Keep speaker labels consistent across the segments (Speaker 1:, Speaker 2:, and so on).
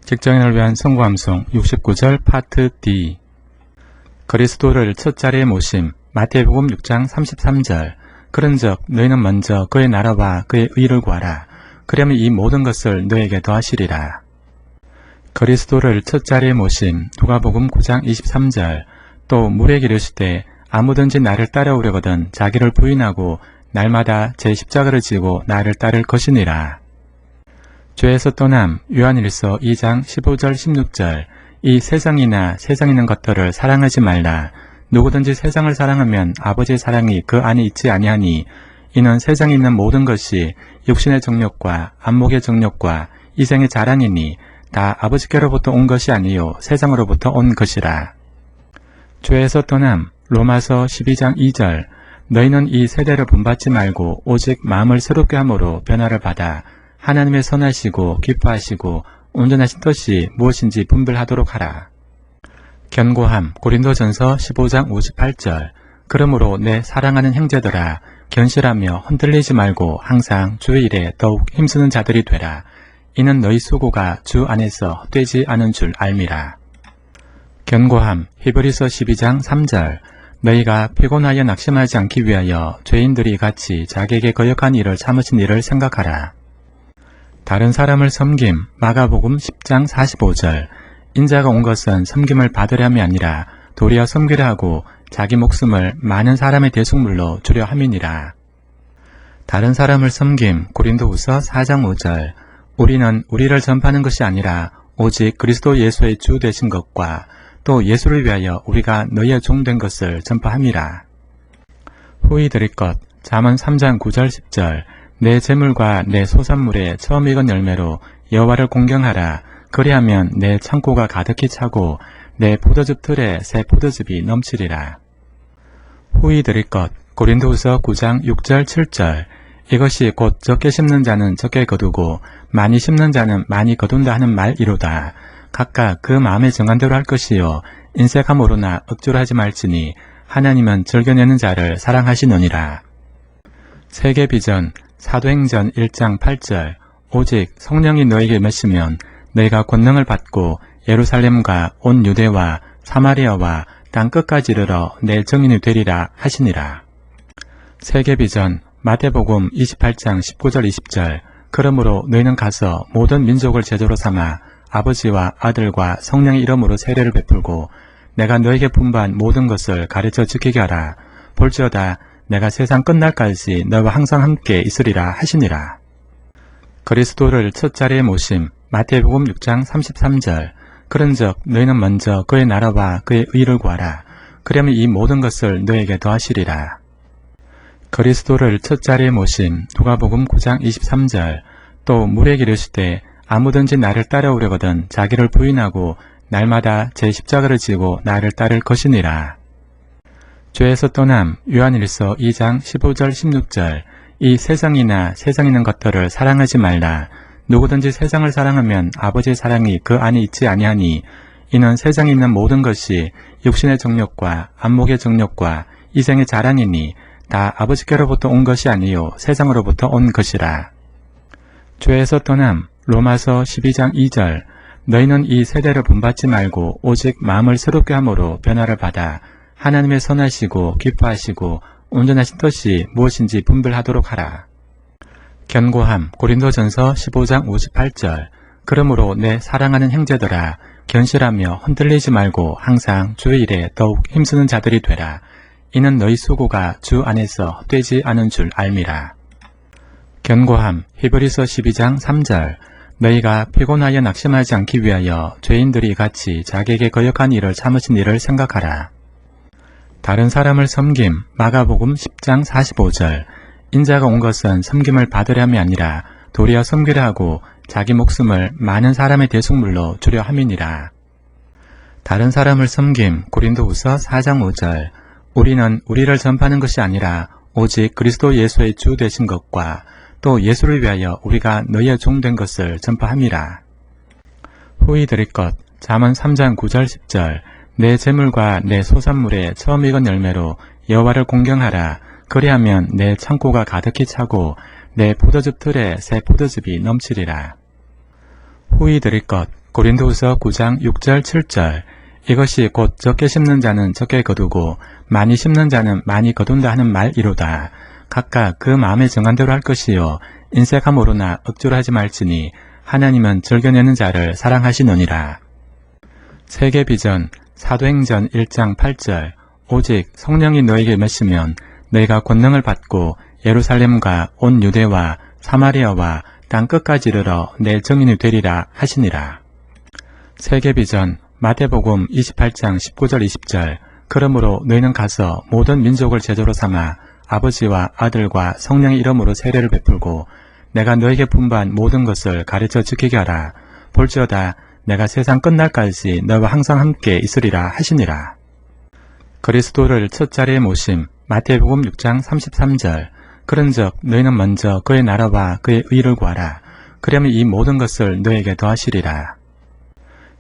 Speaker 1: 직장인을 위한 성구함송 69절 파트 D. 그리스도를 첫 자리에 모심. 마태복음 6장 33절. 그런즉 너희는 먼저 그의 나라와 그의 의를 구하라. 그러면 이 모든 것을 너에게 더하시리라. 그리스도를 첫 자리에 모심. 누가복음 9장 23절. 또 무리에게 이르시되 아무든지 나를 따라오려거든 자기를 부인하고 날마다 제 십자가를 지고 나를 따를 것이니라. 죄에서 떠남. 요한일서 2장 15절 16절. 이 세상이나 세상에 있는 것들을 사랑하지 말라. 누구든지 세상을 사랑하면 아버지의 사랑이 그 안에 있지 아니하니 이는 세상에 있는 모든 것이 육신의 정욕과 안목의 정욕과 이생의 자랑이니 다 아버지께로부터 온 것이 아니요 세상으로부터 온 것이라. 죄에서 떠남. 로마서 12장 2절. 너희는 이 세대를 본받지 말고 오직 마음을 새롭게 함으로 변화를 받아 하나님의 선하시고 기뻐하시고 온전하신 뜻이 무엇인지 분별하도록 하라. 견고함. 고린도전서 15장 58절. 그러므로 내 사랑하는 형제들아 견실하며 흔들리지 말고 항상 주의 일에 더욱 힘쓰는 자들이 되라. 이는 너희 수고가 주 안에서 헛되지 않은 줄 알미라. 견고함. 히브리서 12장 3절. 너희가 피곤하여 낙심하지 않기 위하여 죄인들이 같이 자기에게 거역한 일을 참으신 일을 생각하라. 다른 사람을 섬김. 마가복음 10장 45절. 인자가 온 것은 섬김을 받으려 함이 아니라 도리어 섬기려 하고 자기 목숨을 많은 사람의 대속물로 주려 함이니라. 다른 사람을 섬김. 고린도후서 4장 5절. 우리는 우리를 전파하는 것이 아니라 오직 그리스도 예수의 주 되신 것과 또 예수를 위하여 우리가 너희의 종 된 것을 전파함이라. 후히 드릴 것. 잠언 3장 9절 10절. 내 재물과 내 소산물의 처음 익은 열매로 여호와를 공경하라. 그리하면 내 창고가 가득히 차고 내 포도즙 틀에 새 포도즙이 넘치리라. 후히 드릴 것. 고린도후서 9장 6절 7절. 이것이 곧 적게 심는 자는 적게 거두고 많이 심는 자는 많이 거둔다 하는 말이로다. 각각 그 마음에 정한 대로 할 것이요 인색함으로나 억지로 하지 말지니 하나님은 즐겨내는 자를 사랑하시느니라. 세계 비전. 사도행전 1장 8절. 오직 성령이 너에게 임하시면 너희가 권능을 받고 예루살렘과 온 유대와 사마리아와 땅 끝까지 이르러 내 증인이 되리라 하시니라. 세계 비전. 마태복음 28장 19절 20절. 그러므로 너희는 가서 모든 민족을 제자로 삼아 아버지와 아들과 성령의 이름으로 세례를 베풀고 내가 너에게 분부한 모든 것을 가르쳐 지키게 하라. 볼지어다 내가 세상 끝날까지 너와 항상 함께 있으리라 하시니라. 그리스도를 첫 자리에 모심. 마태복음 6장 33절. 그런즉 너희는 먼저 그의 나라와 그의 의를 구하라. 그러면 이 모든 것을 너에게 더하시리라. 그리스도를 첫 자리에 모심. 누가복음 9장 23절. 또 무리에게 이르시되 아무든지 나를 따라오려거든 자기를 부인하고 날마다 제 십자가를 지고 나를 따를 것이니라. 죄에서 떠남. 요한일서 2장 15절 16절. 이 세상이나 세상에 있는 것들을 사랑하지 말라. 누구든지 세상을 사랑하면 아버지의 사랑이 그 안에 있지 아니하니 이는 세상에 있는 모든 것이 육신의 정욕과 안목의 정욕과 이생의 자랑이니 다 아버지께로부터 온 것이 아니요 세상으로부터 온 것이라. 죄에서 떠남. 로마서 12장 2절. 너희는 이 세대를 본받지 말고 오직 마음을 새롭게 함으로 변화를 받아 하나님의 선하시고 기뻐하시고 온전하신 뜻이 무엇인지 분별하도록 하라. 견고함. 고린도전서 15장 58절. 그러므로 내 사랑하는 형제들아 견실하며 흔들리지 말고 항상 주의 일에 더욱 힘쓰는 자들이 되라. 이는 너희 수고가 주 안에서 헛되지 않은 줄 알미라. 견고함. 히브리서 12장 3절. 너희가 피곤하여 낙심하지 않기 위하여 죄인들이 같이 자기에게 거역한 일을 참으신 일을 생각하라. 다른 사람을 섬김. 마가복음 10장 45절. 인자가 온 것은 섬김을 받으려 함이 아니라 도리어 섬기려 하고 자기 목숨을 많은 사람의 대속물로 주려 함이니라. 다른 사람을 섬김. 고린도후서 4장 5절. 우리는 우리를 전파하는 것이 아니라 오직 그리스도 예수의 주 되신 것과 또 예수를 위하여 우리가 너희의 종 된 것을 전파함이라. 후히 드릴 것. 잠언 3장 9절 10절. 내 재물과 내 소산물의 처음 익은 열매로 여호와를 공경하라. 그리하면 내 창고가 가득히 차고 내 포도즙 틀에 새 포도즙이 넘치리라. 후히 드릴 것. 고린도후서 9장 6절 7절 이것이 곧 적게 심는 자는 적게 거두고 많이 심는 자는 많이 거둔다 하는 말이로다. 각각 그 마음에 정한 대로 할 것이요 인색함으로나 억지로 하지 말지니 하나님은 즐겨내는 자를 사랑하시느니라. 세계비전 사도행전 1장 8절 오직 성령이 너에게 임하시면 너희가 권능을 받고 예루살렘과 온 유대와 사마리아와 땅 끝까지 이르러 내 증인이 되리라 하시니라. 세계비전 마태복음 28장 19절 20절 그러므로 너희는 가서 모든 민족을 제자로 삼아 아버지와 아들과 성령의 이름으로 세례를 베풀고 내가 너에게 분부한 모든 것을 가르쳐 지키게 하라. 볼지어다 내가 세상 끝날까지 너와 항상 함께 있으리라 하시니라. 그리스도를 첫 자리에 모심 마태복음 6장 33절 그런즉 너희는 먼저 그의 나라와 그의 의를 구하라. 그러면 이 모든 것을 너에게 더하시리라.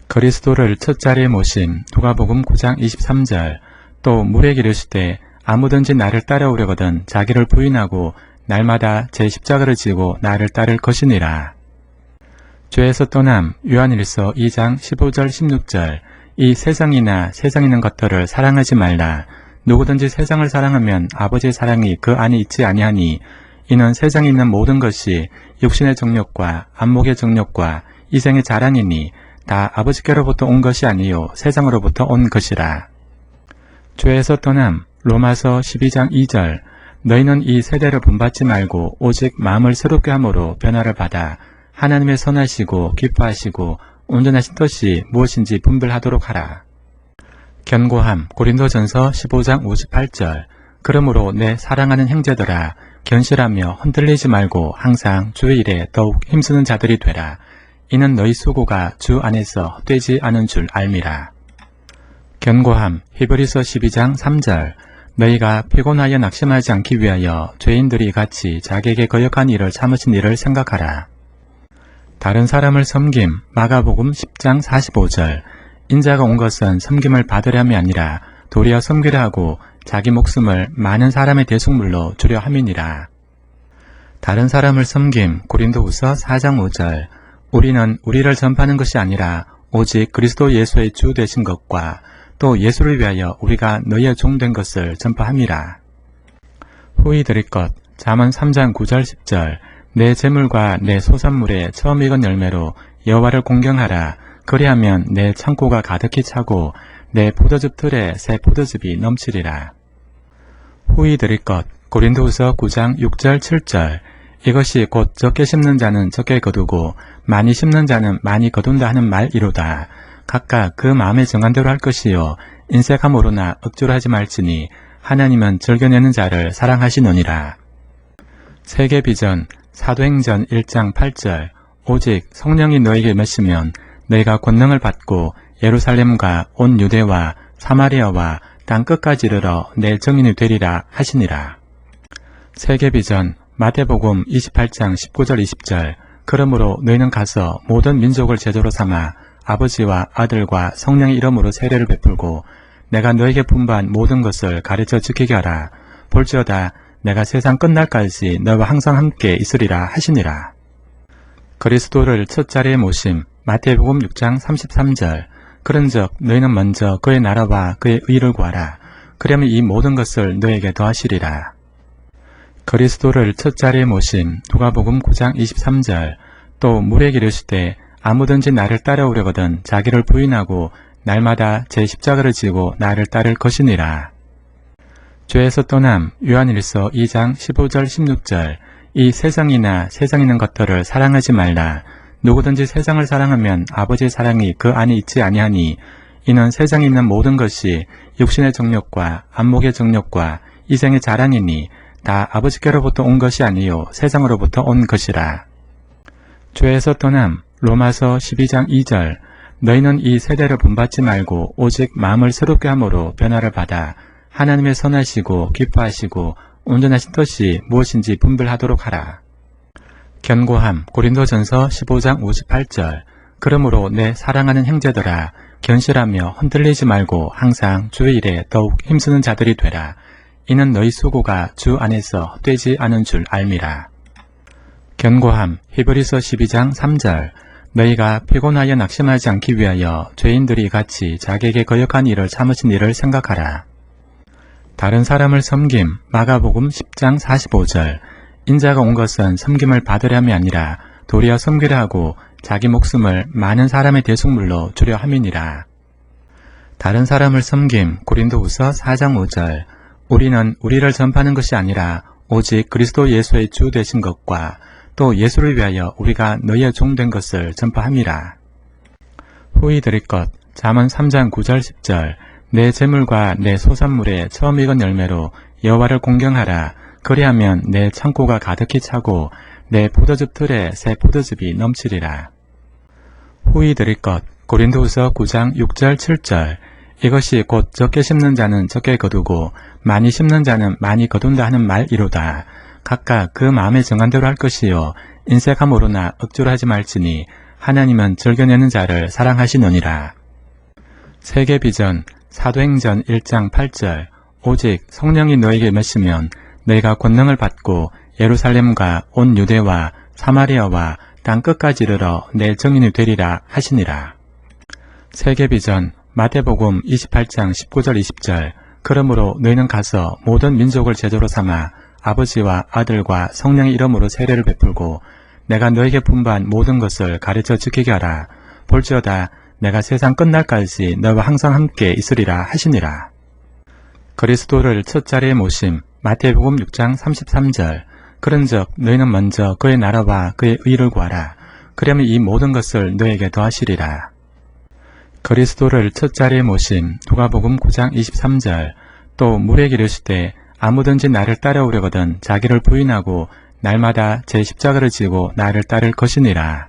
Speaker 1: 그리스도를 첫 자리에 모심 누가복음 9장 23절 또 물에게 이르시되 아무든지 나를 따라오려거든 자기를 부인하고 날마다 제 십자가를 지고 나를 따를 것이니라. 죄에서 떠남 요한일서 2장 15절 16절 이 세상이나 세상에 있는 것들을 사랑하지 말라. 누구든지 세상을 사랑하면 아버지의 사랑이 그 안에 있지 아니하니 이는 세상에 있는 모든 것이 육신의 정욕과 안목의 정욕과 이생의 자랑이니 다 아버지께로부터 온 것이 아니요 세상으로부터 온 것이라. 죄에서 떠남 로마서 12장 2절 너희는 이 세대를 본받지 말고 오직 마음을 새롭게 함으로 변화를 받아 하나님의 선하시고 기뻐하시고 온전하신 뜻이 무엇인지 분별하도록 하라. 견고함 고린도전서 15장 58절 그러므로 내 사랑하는 형제들아 견실하며 흔들리지 말고 항상 주의 일에 더욱 힘쓰는 자들이 되라. 이는 너희 수고가 주 안에서 헛되지 않은 줄 알미라. 견고함 히브리서 12장 3절 너희가 피곤하여 낙심하지 않기 위하여 죄인들이 같이 자기에게 거역한 일을 참으신 일을 생각하라. 다른 사람을 섬김 마가복음 10장 45절 인자가 온 것은 섬김을 받으려 함이 아니라 도리어 섬기려 하고 자기 목숨을 많은 사람의 대속물로 주려 함이니라. 다른 사람을 섬김 고린도후서 4장 5절 우리는 우리를 전파하는 것이 아니라 오직 그리스도 예수의 주 되신 것과 또 예수를 위하여 우리가 너희의 종 된 것을 전파함이라. 후히 드릴 것 잠언 3장 9절 10절 내 재물과 내 소산물의 처음 익은 열매로 여호와를 공경하라. 그리하면 내 창고가 가득히 차고 내 포도즙 틀에 새 포도즙이 넘치리라. 후히 드릴 것 고린도후서 9장 6절 7절 이것이 곧 적게 심는 자는 적게 거두고 많이 심는 자는 많이 거둔다 하는 말이로다. 각각 그 마음에 정한 대로 할 것이요 인색함으로나 억지로 하지 말지니 하나님은 즐겨내는 자를 사랑하시느니라. 세계비전 사도행전 1장 8절 오직 성령이 너에게 임하시면 너희가 권능을 받고 예루살렘과 온 유대와 사마리아와 땅 끝까지 이르러 내 증인이 되리라 하시니라. 세계비전 마태복음 28장 19절 20절 그러므로 너희는 가서 모든 민족을 제자로 삼아 아버지와 아들과 성령의 이름으로 세례를 베풀고 내가 너에게 분부한 모든 것을 가르쳐 지키게 하라. 볼지어다 내가 세상 끝날까지 너와 항상 함께 있으리라 하시니라. 그리스도를 첫 자리에 모심 마태복음 6장 33절 그런즉 너희는 먼저 그의 나라와 그의 의를 구하라. 그러면 이 모든 것을 너에게 더하시리라. 그리스도를 첫 자리에 모심 누가복음 9장 23절 또 물에게 이르시되 아무든지 나를 따라오려거든 자기를 부인하고 날마다 제 십자가를 지고 나를 따를 것이니라. 죄에서 떠남 요한일서 2장 15절 16절 이 세상이나 세상에 있는 것들을 사랑하지 말라. 누구든지 세상을 사랑하면 아버지의 사랑이 그 안에 있지 아니하니 이는 세상에 있는 모든 것이 육신의 정욕과 안목의 정욕과 이생의 자랑이니 다 아버지께로부터 온 것이 아니요 세상으로부터 온 것이라. 죄에서 떠남 로마서 12장 2절 너희는 이 세대를 본받지 말고 오직 마음을 새롭게 함으로 변화를 받아 하나님의 선하시고 기뻐하시고 온전하신 뜻이 무엇인지 분별하도록 하라. 견고함 고린도전서 15장 58절 그러므로 내 사랑하는 형제들아 견실하며 흔들리지 말고 항상 주의 일에 더욱 힘쓰는 자들이 되라. 이는 너희 수고가 주 안에서 헛되지 않은 줄 알미라. 견고함 히브리서 12장 3절 너희가 피곤하여 낙심하지 않기 위하여 죄인들이 같이 자기에게 거역한 일을 참으신 일을 생각하라. 다른 사람을 섬김. 마가복음 10장 45절. 인자가 온 것은 섬김을 받으려 함이 아니라 도리어 섬기려 하고 자기 목숨을 많은 사람의 대속물로 주려 함이니라. 다른 사람을 섬김. 고린도후서 4장 5절. 우리는 우리를 전파하는 것이 아니라 오직 그리스도 예수의 주 되신 것과 또 예수를 위하여 우리가 너희의 종 된 것을 전파함이라. 후히 드릴 것. 잠언 3장 9절 10절. 내 재물과 내 소산물의 처음 익은 열매로 여호와를 공경하라. 그리하면 내 창고가 가득히 차고 내 포도즙 틀에 새 포도즙이 넘치리라. 후히 드릴 것. 고린도후서 9장 6절 7절. 이것이 곧 적게 심는 자는 적게 거두고 많이 심는 자는 많이 거둔다 하는 말이로다. 각각 그 마음에 정한 대로 할 것이요 인색함으로나 억지로 하지 말지니 하나님은 즐겨내는 자를 사랑하시느니라. 세계 비전. 사도행전 1장 8절. 오직 성령이 너에게 임하시면 너희가 권능을 받고 예루살렘과 온 유대와 사마리아와 땅 끝까지 이르러 내 증인이 되리라 하시니라. 세계 비전. 마태복음 28장 19절 20절. 그러므로 너희는 가서 모든 민족을 제자로 삼아 아버지와 아들과 성령의 이름으로 세례를 베풀고 내가 너에게 분부한 모든 것을 가르쳐 지키게 하라. 볼지어다 내가 세상 끝날까지 너희와 항상 함께 있으리라 하시니라. 그리스도를 첫 자리에 모심. 마태복음 6장 33절. 그런즉 너희는 먼저 그의 나라와 그의 의를 구하라. 그러면 이 모든 것을 너희에게 더하시리라. 그리스도를 첫 자리에 모심. 누가복음 9장 23절. 또 무리에게 이르시되 아무든지 나를 따라오려거든 자기를 부인하고 날마다 제 십자가를 지고 나를 따를 것이니라.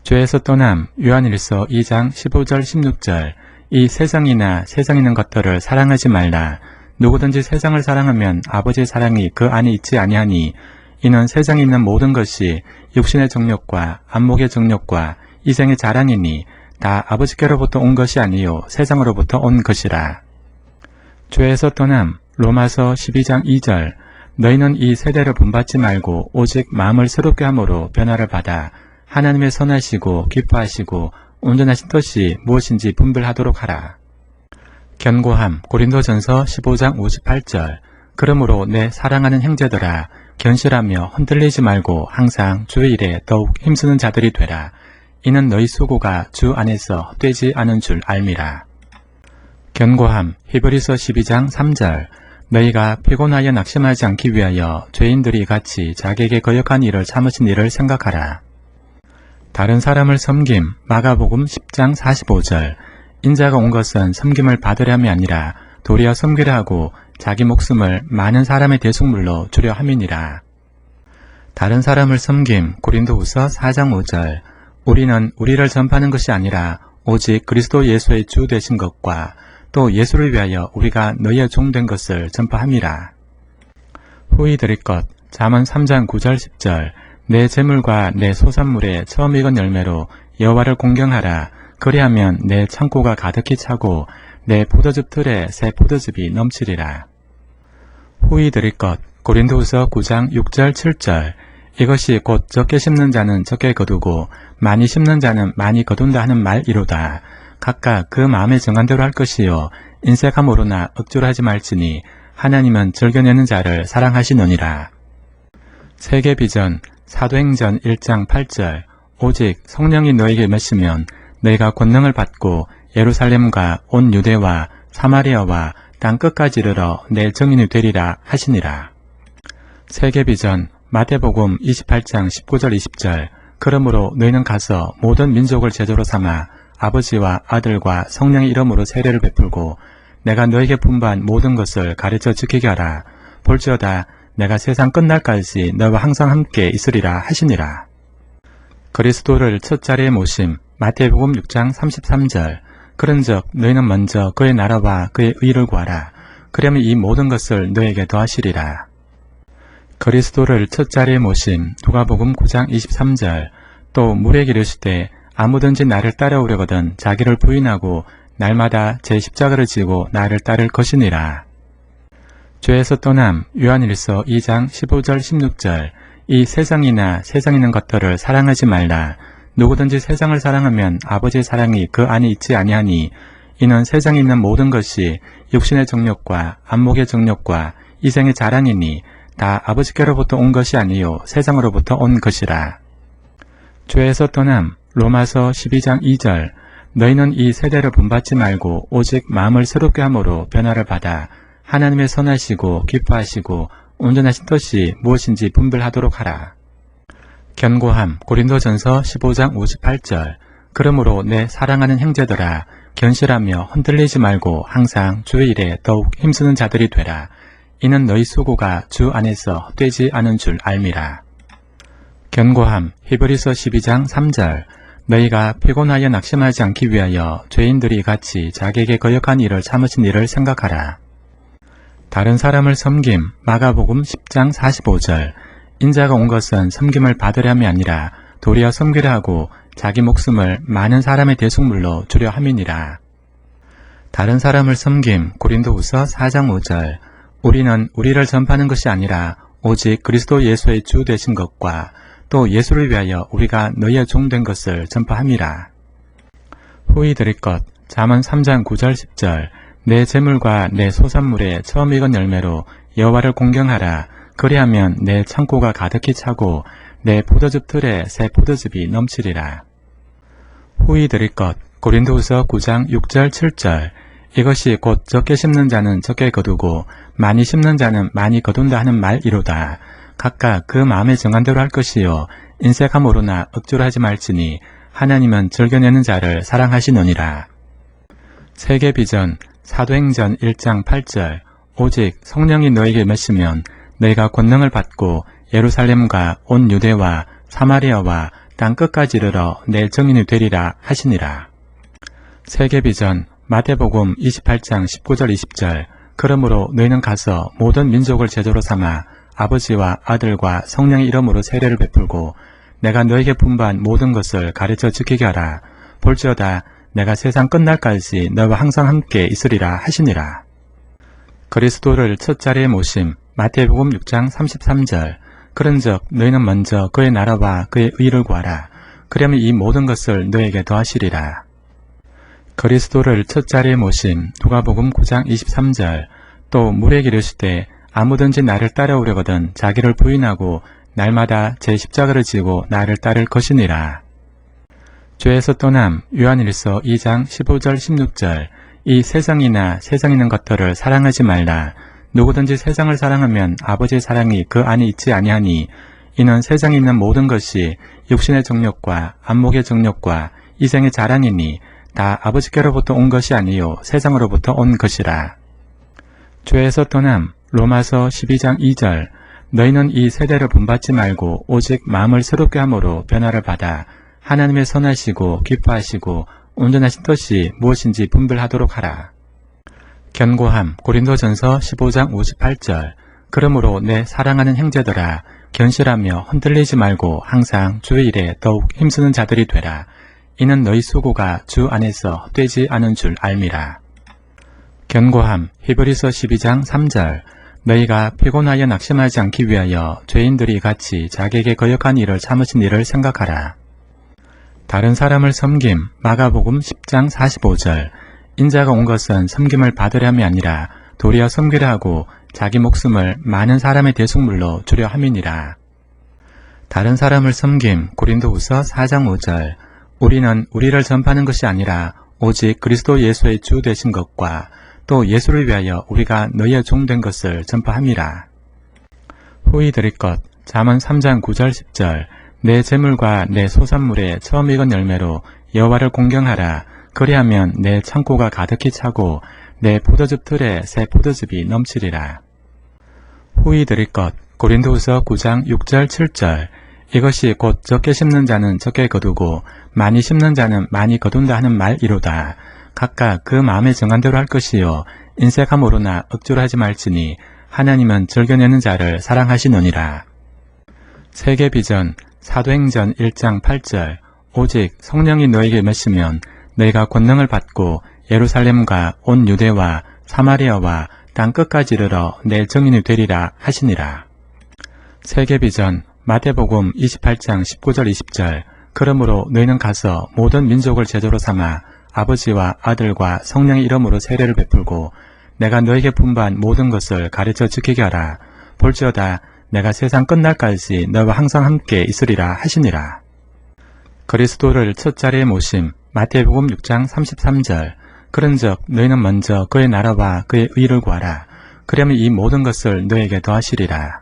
Speaker 1: 죄에서 떠남. 요한일서 2장 15절 16절. 이 세상이나 세상에 있는 것들을 사랑하지 말라. 누구든지 세상을 사랑하면 아버지의 사랑이 그 안에 있지 아니하니 이는 세상에 있는 모든 것이 육신의 정욕과 안목의 정욕과 이생의 자랑이니 다 아버지께로부터 온 것이 아니요 세상으로부터 온 것이라. 죄에서 떠남. 로마서 12장 2절. 너희는 이 세대를 본받지 말고 오직 마음을 새롭게 함으로 변화를 받아 하나님의 선하시고 기뻐하시고 온전하신 뜻이 무엇인지 분별하도록 하라. 견고함. 고린도전서 15장 58절. 그러므로 내 사랑하는 형제들아 견실하며 흔들리지 말고 항상 주의 일에 더욱 힘쓰는 자들이 되라. 이는 너희 수고가 주 안에서 헛되지 않은 줄 알미라. 견고함. 히브리서 12장 3절. 너희가 피곤하여 낙심하지 않기 위하여 죄인들이 같이 자기에게 거역한 일을 참으신 일을 생각하라. 다른 사람을 섬김. 마가복음 10장 45절. 인자가 온 것은 섬김을 받으려 함이 아니라 도리어 섬기려 하고 자기 목숨을 많은 사람의 대속물로 주려 함이니라. 다른 사람을 섬김. 고린도후서 4장 5절. 우리는 우리를 전파하는 것이 아니라 오직 그리스도 예수의 주 되신 것과 또 예수를 위하여 우리가 너희의 종 된 것을 전파함이라. 후히 드릴 것. 잠언 3장 9절 10절. 내 재물과 내 소산물의 처음 익은 열매로 여호와를 공경하라. 그리하면 내 창고가 가득히 차고 내 포도즙 틀에 새 포도즙이 넘치리라. 후히 드릴 것. 고린도후서 9장 6절 7절. 이것이 곧 적게 심는 자는 적게 거두고 많이 심는 자는 많이 거둔다 하는 말이로다. 각각 그 마음에 정한 대로 할 것이요 인색함으로나 억지로 하지 말지니 하나님은 즐겨내는 자를 사랑하시느니라. 세계 비전. 사도행전 1장 8절. 오직 성령이 너에게 임하시면 너희가 권능을 받고 예루살렘과 온 유대와 사마리아와 땅 끝까지 이르러 내 증인이 되리라 하시니라. 세계 비전. 마태복음 28장 19절 20절. 그러므로 너희는 가서 모든 민족을 제자로 삼아 아버지와 아들과 성령의 이름으로 세례를 베풀고 내가 너에게 분부한 모든 것을 가르쳐 지키게 하라. 볼지어다 내가 세상 끝날까지 너희와 항상 함께 있으리라 하시니라. 그리스도를 첫 자리에 모심. 마태복음 6장 33절. 그런즉 너희는 먼저 그의 나라와 그의 의를 구하라. 그러면 이 모든 것을 너에게 더하시리라. 그리스도를 첫 자리에 모심. 누가복음 9장 23절. 또 무리에게 이르시되 아무든지 나를 따라오려거든 자기를 부인하고 날마다 제 십자가를 지고 나를 따를 것이니라. 죄에서 떠남. 요한일서 2장 15절 16절. 이 세상이나 세상에 있는 것들을 사랑하지 말라. 누구든지 세상을 사랑하면 아버지의 사랑이 그 안에 있지 아니하니 이는 세상에 있는 모든 것이 육신의 정욕과 안목의 정욕과 이생의 자랑이니 다 아버지께로부터 온 것이 아니요 세상으로부터 온 것이라. 죄에서 떠남. 로마서 12장 2절. 너희는 이 세대를 본받지 말고 오직 마음을 새롭게 함으로 변화를 받아 하나님의 선하시고 기뻐하시고 온전하신 뜻이 무엇인지 분별하도록 하라. 견고함. 고린도전서 15장 58절. 그러므로 내 사랑하는 형제들아 견실하며 흔들리지 말고 항상 주의 일에 더욱 힘쓰는 자들이 되라. 이는 너희 수고가 주 안에서 헛되지 않은 줄 알미라. 견고함. 히브리서 12장 3절. 너희가 피곤하여 낙심하지 않기 위하여 죄인들이 같이 자기에게 거역한 일을 참으신 일을 생각하라. 다른 사람을 섬김. 마가복음 10장 45절. 인자가 온 것은 섬김을 받으려 함이 아니라 도리어 섬기려 하고 자기 목숨을 많은 사람의 대속물로 주려 함이니라. 다른 사람을 섬김. 고린도후서 4장 5절. 우리는 우리를 전파하는 것이 아니라 오직 그리스도 예수의 주 되신 것과 또 예수를 위하여 우리가 너희의 종 된 것을 전파함이라. 후히 드릴 것. 잠언 3장 9절 10절. 내 재물과 내 소산물의 처음 익은 열매로 여호와를 공경하라. 그리하면 내 창고가 가득히 차고 내 포도즙 틀에 새 포도즙이 넘치리라. 후히 드릴 것. 고린도후서 9장 6절 7절. 이것이 곧 적게 심는 자는 적게 거두고 많이 심는 자는 많이 거둔다 하는 말이로다. 각각 그 마음에 정한 대로 할 것이요 인색함으로나 억지로 하지 말지니 하나님은 즐겨내는 자를 사랑하시느니라. 세계 비전. 사도행전 1장 8절. 오직 성령이 너에게 임하시면 너희가 권능을 받고 예루살렘과 온 유대와 사마리아와 땅 끝까지 이르러 내 증인이 되리라 하시니라. 세계 비전. 마태복음 28장 19절 20절. 그러므로 너희는 가서 모든 민족을 제자로 삼아 아버지와 아들과 성령의 이름으로 세례를 베풀고 내가 너에게 분부한 모든 것을 가르쳐 지키게 하라. 볼지어다 내가 세상 끝날까지 너와 항상 함께 있으리라 하시니라. 그리스도를 첫 자리에 모심. 마태복음 6장 33절. 그런즉 너희는 먼저 그의 나라와 그의 의를 구하라. 그러면 이 모든 것을 너에게 더하시리라. 그리스도를 첫 자리에 모심. 누가복음 9장 23절. 또 물에게 이르시되 아무든지 나를 따라오려거든 자기를 부인하고 날마다 제 십자가를 지고 나를 따를 것이니라. 죄에서 떠남. 요한일서 2장 15절 16절. 이 세상이나 세상에 있는 것들을 사랑하지 말라. 누구든지 세상을 사랑하면 아버지의 사랑이 그 안에 있지 아니하니 이는 세상에 있는 모든 것이 육신의 정욕과 안목의 정욕과 이생의 자랑이니 다 아버지께로부터 온 것이 아니요 세상으로부터 온 것이라. 죄에서 떠남. 로마서 12장 2절. 너희는 이 세대를 본받지 말고 오직 마음을 새롭게 함으로 변화를 받아 하나님의 선하시고 기뻐하시고 온전하신 뜻이 무엇인지 분별하도록 하라. 견고함. 고린도전서 15장 58절. 그러므로 내 사랑하는 형제들아 견실하며 흔들리지 말고 항상 주의 일에 더욱 힘쓰는 자들이 되라. 이는 너희 수고가 주 안에서 헛되지 않은 줄 알미라. 견고함. 히브리서 12장 3절. 너희가 피곤하여 낙심하지 않기 위하여 죄인들이 같이 자기에게 거역한 일을 참으신 일을 생각하라. 다른 사람을 섬김. 마가복음 10장 45절. 인자가 온 것은 섬김을 받으려 함이 아니라 도리어 섬기려 하고 자기 목숨을 많은 사람의 대속물로 주려 함이니라. 다른 사람을 섬김. 고린도후서 4장 5절. 우리는 우리를 전파하는 것이 아니라 오직 그리스도 예수의 주 되신 것과 또 예수를 위하여 우리가 너희의 종 된 것을 전파함이라. 후히 드릴 것. 잠언 3장 9절 10절. 내 재물과 내 소산물의 처음 익은 열매로 여호와를 공경하라. 그리하면 내 창고가 가득히 차고 내 포도즙 틀에 새 포도즙이 넘치리라. 후히 드릴 것. 고린도후서 9장 6절 7절. 이것이 곧 적게 심는 자는 적게 거두고 많이 심는 자는 많이 거둔다 하는 말이로다. 각각 그 마음에 정한 대로 할 것이요 인색함으로나 억지로 하지 말지니 하나님은 즐겨내는 자를 사랑하시느니라. 세계 비전. 사도행전 1장 8절. 오직 성령이 너에게 임하시면 너희가 권능을 받고 예루살렘과 온 유대와 사마리아와 땅 끝까지 이르러 내 증인이 되리라 하시니라. 세계 비전. 마태복음 28장 19절 20절. 그러므로 너희는 가서 모든 민족을 제자로 삼아 아버지와 아들과 성령의 이름으로 세례를 베풀고 내가 너에게 분부한 모든 것을 가르쳐 지키게 하라. 볼지어다 내가 세상 끝날까지 너와 항상 함께 있으리라 하시니라. 그리스도를 첫 자리에 모심. 마태복음 6장 33절. 그런즉 너희는 먼저 그의 나라와 그의 의를 구하라. 그러면 이 모든 것을 너에게 더하시리라.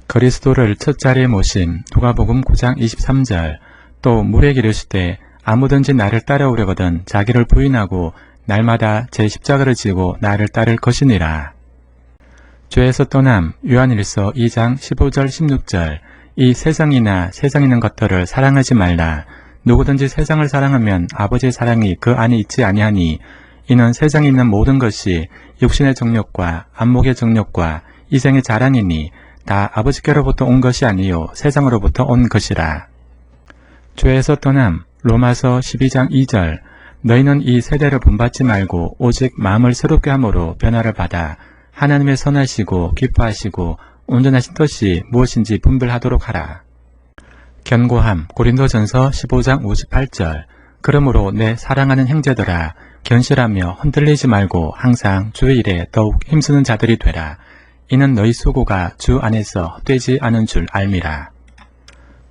Speaker 1: 그리스도를 첫 자리에 모심. 누가복음 9장 23절. 또 물에게 이르시되 아무든지 나를 따라오려거든 자기를 부인하고 날마다 제 십자가를 지고 나를 따를 것이니라. 죄에서 떠남. 요한일서 2장 15절 16절. 이 세상이나 세상에 있는 것들을 사랑하지 말라. 누구든지 세상을 사랑하면 아버지의 사랑이 그 안에 있지 아니하니 이는 세상에 있는 모든 것이 육신의 정욕과 안목의 정욕과 이생의 자랑이니 다 아버지께로부터 온 것이 아니요 세상으로부터 온 것이라. 죄에서 떠남. 로마서 12장 2절. 너희는 이 세대를 본받지 말고 오직 마음을 새롭게 함으로 변화를 받아 하나님의 선하시고 기뻐하시고 온전하신 뜻이 무엇인지 분별하도록 하라. 견고함. 고린도전서 15장 58절. 그러므로 내 사랑하는 형제들아 견실하며 흔들리지 말고 항상 주의 일에 더욱 힘쓰는 자들이 되라. 이는 너희 수고가 주 안에서 헛되지 않은 줄 알미라.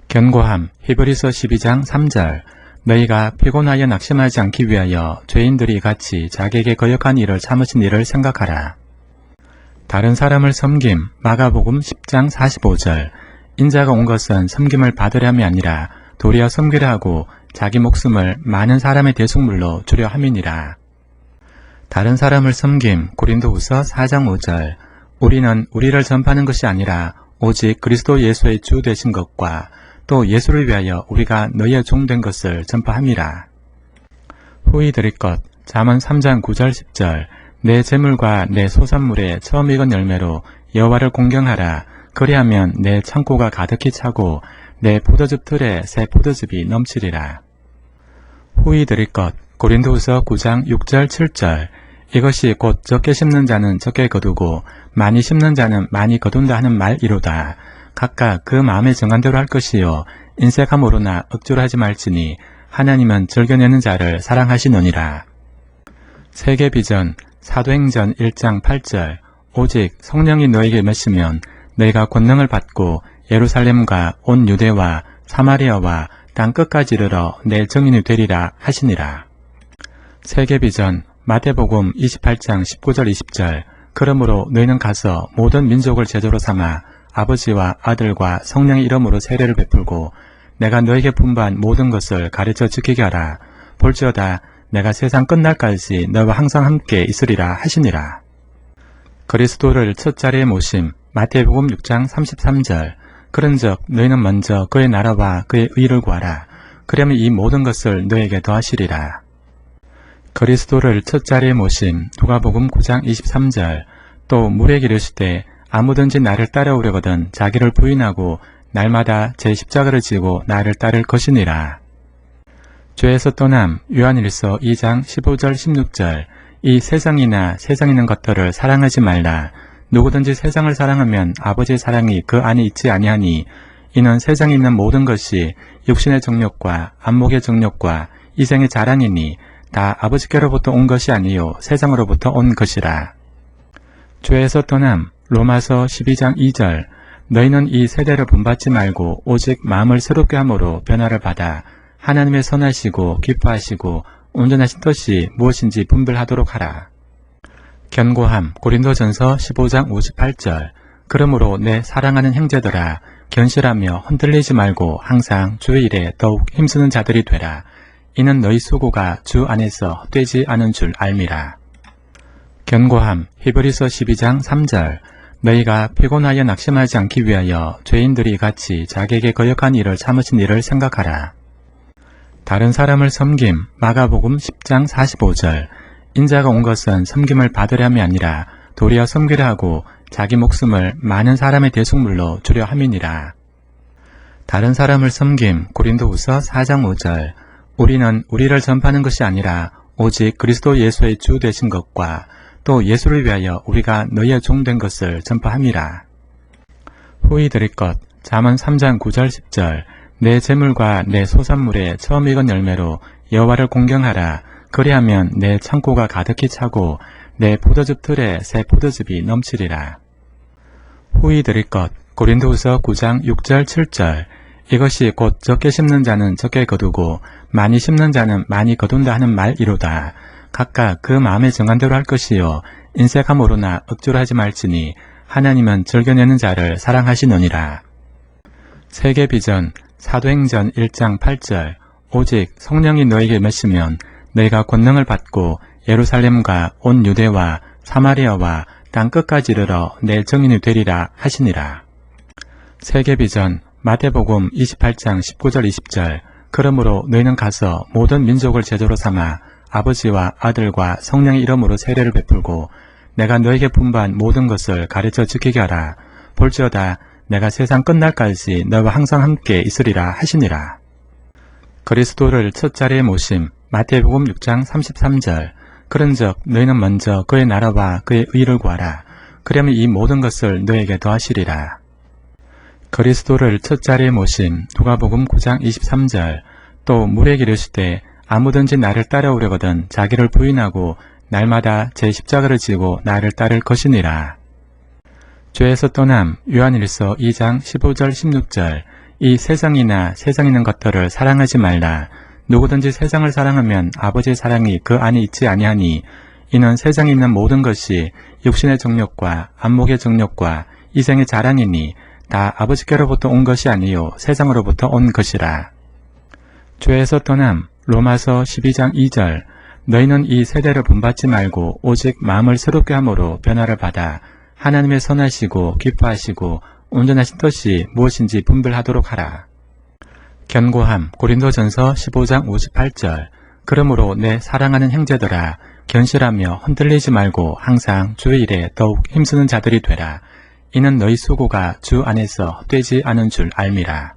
Speaker 1: 견고함. 히브리서 12장 3절. 너희가 피곤하여 낙심하지 않기 위하여 죄인들이 같이 자기에게 거역한 일을 참으신 일을 생각하라. 다른 사람을 섬김. 마가복음 10장 45절. 인자가 온 것은 섬김을 받으려 함이 아니라 도리어 섬기려 하고 자기 목숨을 많은 사람의 대속물로 주려 함이니라. 다른 사람을 섬김. 고린도후서 4장 5절. 우리는 우리를 전파하는 것이 아니라 오직 그리스도 예수의 주 되신 것과 또 예수를 위하여 우리가 너희의 종 된 것을 전파함이라. 후히 드릴 것. 잠언 3장 9절 10절. 내 재물과 내 소산물의 처음 익은 열매로 여호와를 공경하라. 그리하면 내 창고가 가득히 차고 내 포도즙 틀에 새 포도즙이 넘치리라. 후히 드릴 것. 고린도후서 9장 6절 7절. 이것이 곧 적게 심는 자는 적게 거두고 많이 심는 자는 많이 거둔다 하는 말이로다. 각각 그 마음에 정한 대로 할 것이요 인색함으로나 억지로 하지 말지니 하나님은 즐겨내는 자를 사랑하시느니라. 세계 비전. 사도행전 1장 8절. 오직 성령이 너에게 임하시면 너희가 권능을 받고 예루살렘과 온 유대와 사마리아와 땅 끝까지 이르러 내 증인이 되리라 하시니라. 세계 비전. 마태복음 28장 19절 20절. 그러므로 너희는 가서 모든 민족을 제자로 삼아 아버지와 아들과 성령의 이름으로 세례를 베풀고 내가 너에게 분부한 모든 것을 가르쳐 지키게 하라. 볼지어다 내가 세상 끝날까지 너와 항상 함께 있으리라 하시니라. 그리스도를 첫 자리에 모심. 마태복음 6장 33절. 그런즉 너희는 먼저 그의 나라와 그의 의를 구하라. 그러면 이 모든 것을 너에게 더하시리라. 그리스도를 첫 자리에 모심. 누가복음 9장 23절. 또 물에게 이르시되 아무든지 나를 따라오려거든 자기를 부인하고 날마다 제 십자가를 지고 나를 따를 것이니라. 죄에서 떠남. 요한일서 2장 15절 16절. 이 세상이나 세상에 있는 것들을 사랑하지 말라. 누구든지 세상을 사랑하면 아버지의 사랑이 그 안에 있지 아니하니 이는 세상에 있는 모든 것이 육신의 정욕과 안목의 정욕과 이생의 자랑이니 다 아버지께로부터 온 것이 아니요 세상으로부터 온 것이라. 죄에서 떠남. 로마서 12장 2절. 너희는 이 세대를 본받지 말고 오직 마음을 새롭게 함으로 변화를 받아 하나님의 선하시고 기뻐하시고 온전하신 뜻이 무엇인지 분별하도록 하라. 견고함. 고린도전서 15장 58절. 그러므로 내 사랑하는 형제들아 견실하며 흔들리지 말고 항상 주의 일에 더욱 힘쓰는 자들이 되라. 이는 너희 수고가 주 안에서 헛되지 않은 줄 알미라. 견고함. 히브리서 12장 3절. 너희가 피곤하여 낙심하지 않기 위하여 죄인들이 같이 자기에게 거역한 일을 참으신 일을 생각하라. 다른 사람을 섬김. 마가복음 10장 45절. 인자가 온 것은 섬김을 받으려 함이 아니라 도리어 섬기려 하고 자기 목숨을 많은 사람의 대속물로 주려 함이니라. 다른 사람을 섬김. 고린도후서 4장 5절. 우리는 우리를 전파하는 것이 아니라 오직 그리스도 예수의 주 되신 것과 또 예수를 위하여 우리가 너희의 종 된 것을 전파함이라. 후히 드릴 것. 잠언 3장 9절 10절. 내 재물과 내 소산물의 처음 익은 열매로 여호와를 공경하라. 그리하면 내 창고가 가득히 차고 내 포도즙 틀에 새 포도즙이 넘치리라. 후히 드릴 것. 고린도후서 9장 6절 7절. 이것이 곧 적게 심는 자는 적게 거두고 많이 심는 자는 많이 거둔다 하는 말이로다. 각각 그 마음에 정한 대로 할 것이요 인색함으로나 억지로 하지 말지니 하나님은 즐겨내는 자를 사랑하시느니라. 세계비전. 사도행전 1장 8절. 오직 성령이 너에게 임하시면 너희가 권능을 받고 예루살렘과 온 유대와 사마리아와 땅 끝까지 이르러 내 증인이 되리라 하시니라. 세계비전. 마태복음 28장 19절 20절. 그러므로 너희는 가서 모든 민족을 제자로 삼아 아버지와 아들과 성령의 이름으로 세례를 베풀고 내가 너에게 분부한 모든 것을 가르쳐 지키게 하라. 볼지어다 내가 세상 끝날까지 너와 항상 함께 있으리라 하시니라. 그리스도를 첫 자리에 모심. 마태복음 6장 33절. 그런즉 너희는 먼저 그의 나라와 그의 의를 구하라. 그러면 이 모든 것을 너에게 더하시리라. 그리스도를 첫 자리에 모심. 누가복음 9장 23절. 또 물에게 이르시되 아무든지 나를 따라오려거든 자기를 부인하고 날마다 제 십자가를 지고 나를 따를 것이니라. 죄에서 떠남. 요한일서 2장 15절 16절. 이 세상이나 세상 있는 것들을 사랑하지 말라. 누구든지 세상을 사랑하면 아버지의 사랑이 그 안에 있지 아니하니 이는 세상에 있는 모든 것이 육신의 정욕과 안목의 정욕과 이생의 자랑이니 다 아버지께로부터 온 것이 아니요 세상으로부터 온 것이라. 죄에서 떠남. 로마서 12장 2절. 너희는 이 세대를 본받지 말고 오직 마음을 새롭게 함으로 변화를 받아 하나님의 선하시고 기뻐하시고 온전하신 뜻이 무엇인지 분별하도록 하라. 견고함. 고린도전서 15장 58절. 그러므로 내 사랑하는 형제들아 견실하며 흔들리지 말고 항상 주의 일에 더욱 힘쓰는 자들이 되라. 이는 너희 수고가 주 안에서 헛되지 않은 줄 알미라.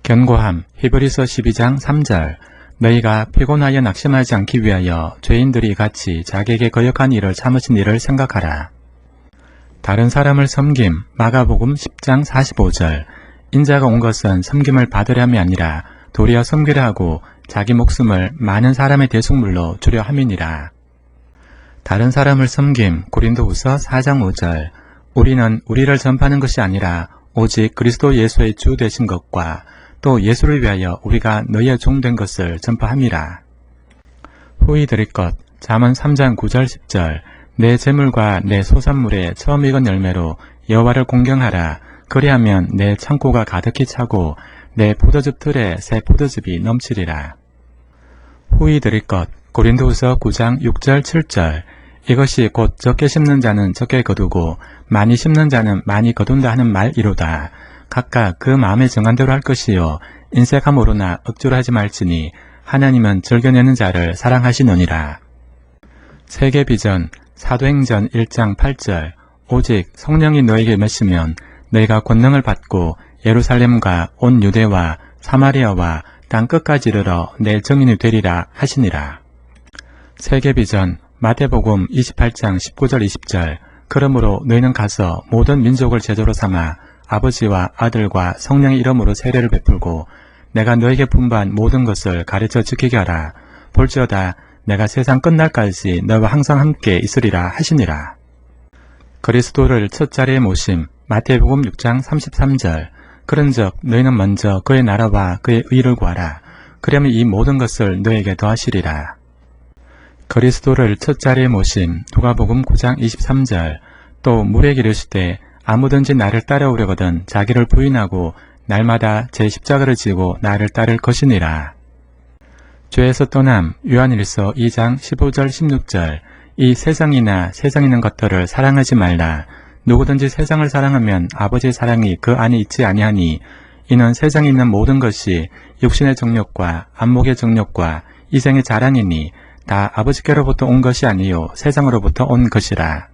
Speaker 1: 견고함. 히브리서 12장 3절. 너희가 피곤하여 낙심하지 않기 위하여 죄인들이 같이 자기에게 거역한 일을 참으신 일을 생각하라. 다른 사람을 섬김. 마가복음 10장 45절. 인자가 온 것은 섬김을 받으려 함이 아니라 도리어 섬기려 하고 자기 목숨을 많은 사람의 대속물로 주려 함이니라. 다른 사람을 섬김. 고린도후서 4장 5절. 우리는 우리를 전파하는 것이 아니라 오직 그리스도 예수의 주 되신 것과 또 예수를 위하여 우리가 너희의 종 된 것을 전파함이라. 후히 드릴 것. 잠언 3장 9절 10절. 내 재물과 내 소산물의 처음 익은 열매로 여호와를 공경하라. 그리하면 내 창고가 가득히 차고 내 포도즙 틀에 새 포도즙이 넘치리라. 후히 드릴 것. 고린도후서 9장 6절 7절. 이것이 곧 적게 심는 자는 적게 거두고 많이 심는 자는 많이 거둔다 하는 말이로다. 각각 그 마음에 정한 대로 할 것이요 인색함으로나 억지로 하지 말지니 하나님은 즐겨내는 자를 사랑하시느니라. 세계비전. 사도행전 1장 8절. 오직 성령이 너에게 임하시면 너희가 권능을 받고 예루살렘과 온 유대와 사마리아와 땅 끝까지 이르러 내 증인이 되리라 하시니라. 세계비전. 마태복음 28장 19절 20절. 그러므로 너희는 가서 모든 민족을 제자로 삼아 아버지와 아들과 성령의 이름으로 세례를 베풀고 내가 너에게 분부한 모든 것을 가르쳐 지키게 하라. 볼지어다 내가 세상 끝날까지 너와 항상 함께 있으리라 하시니라. 그리스도를 첫 자리에 모심. 마태복음 6장 33절. 그런즉 너희는 먼저 그의 나라와 그의 의를 구하라. 그러면 이 모든 것을 너에게 더하시리라. 그리스도를 첫 자리에 모심. 누가복음 9장 23절. 또 물에게 이르시되 아무든지 나를 따라오려거든 자기를 부인하고 날마다 제 십자가를 지고 나를 따를 것이니라. 죄에서 떠남. 요한일서 2장 15절 16절. 이 세상이나 세상 있는 것들을 사랑하지 말라. 누구든지 세상을 사랑하면 아버지의 사랑이 그 안에 있지 아니하니 이는 세상에 있는 모든 것이 육신의 정욕과 안목의 정욕과 이생의 자랑이니 다 아버지께로부터 온 것이 아니요 세상으로부터 온 것이라.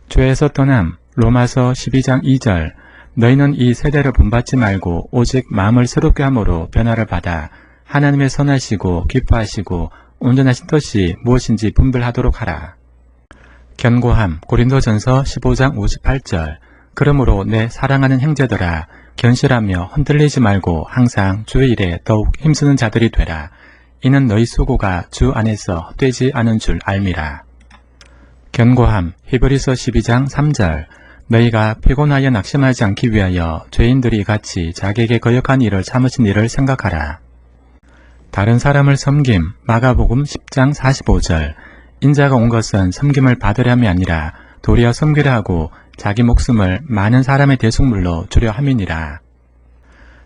Speaker 1: 죄에서 떠남. 로마서 12장 2절. 너희는 이 세대를 본받지 말고 오직 마음을 새롭게 함으로 변화를 받아 하나님의 선하시고 기뻐하시고 온전하신 뜻이 무엇인지 분별하도록 하라. 견고함. 고린도전서 15장 58절. 그러므로 내 사랑하는 형제들아 견실하며 흔들리지 말고 항상 주의 일에 더욱 힘쓰는 자들이 되라. 이는 너희 수고가 주 안에서 헛되지 않은 줄 알미라. 견고함. 히브리서 12장 3절. 너희가 피곤하여 낙심하지 않기 위하여 죄인들이 같이 자기에게 거역한 일을 참으신 일을 생각하라. 다른 사람을 섬김. 마가복음 10장 45절. 인자가 온 것은 섬김을 받으려 함이 아니라 도리어 섬기려 하고 자기 목숨을 많은 사람의 대속물로 주려 함이니라.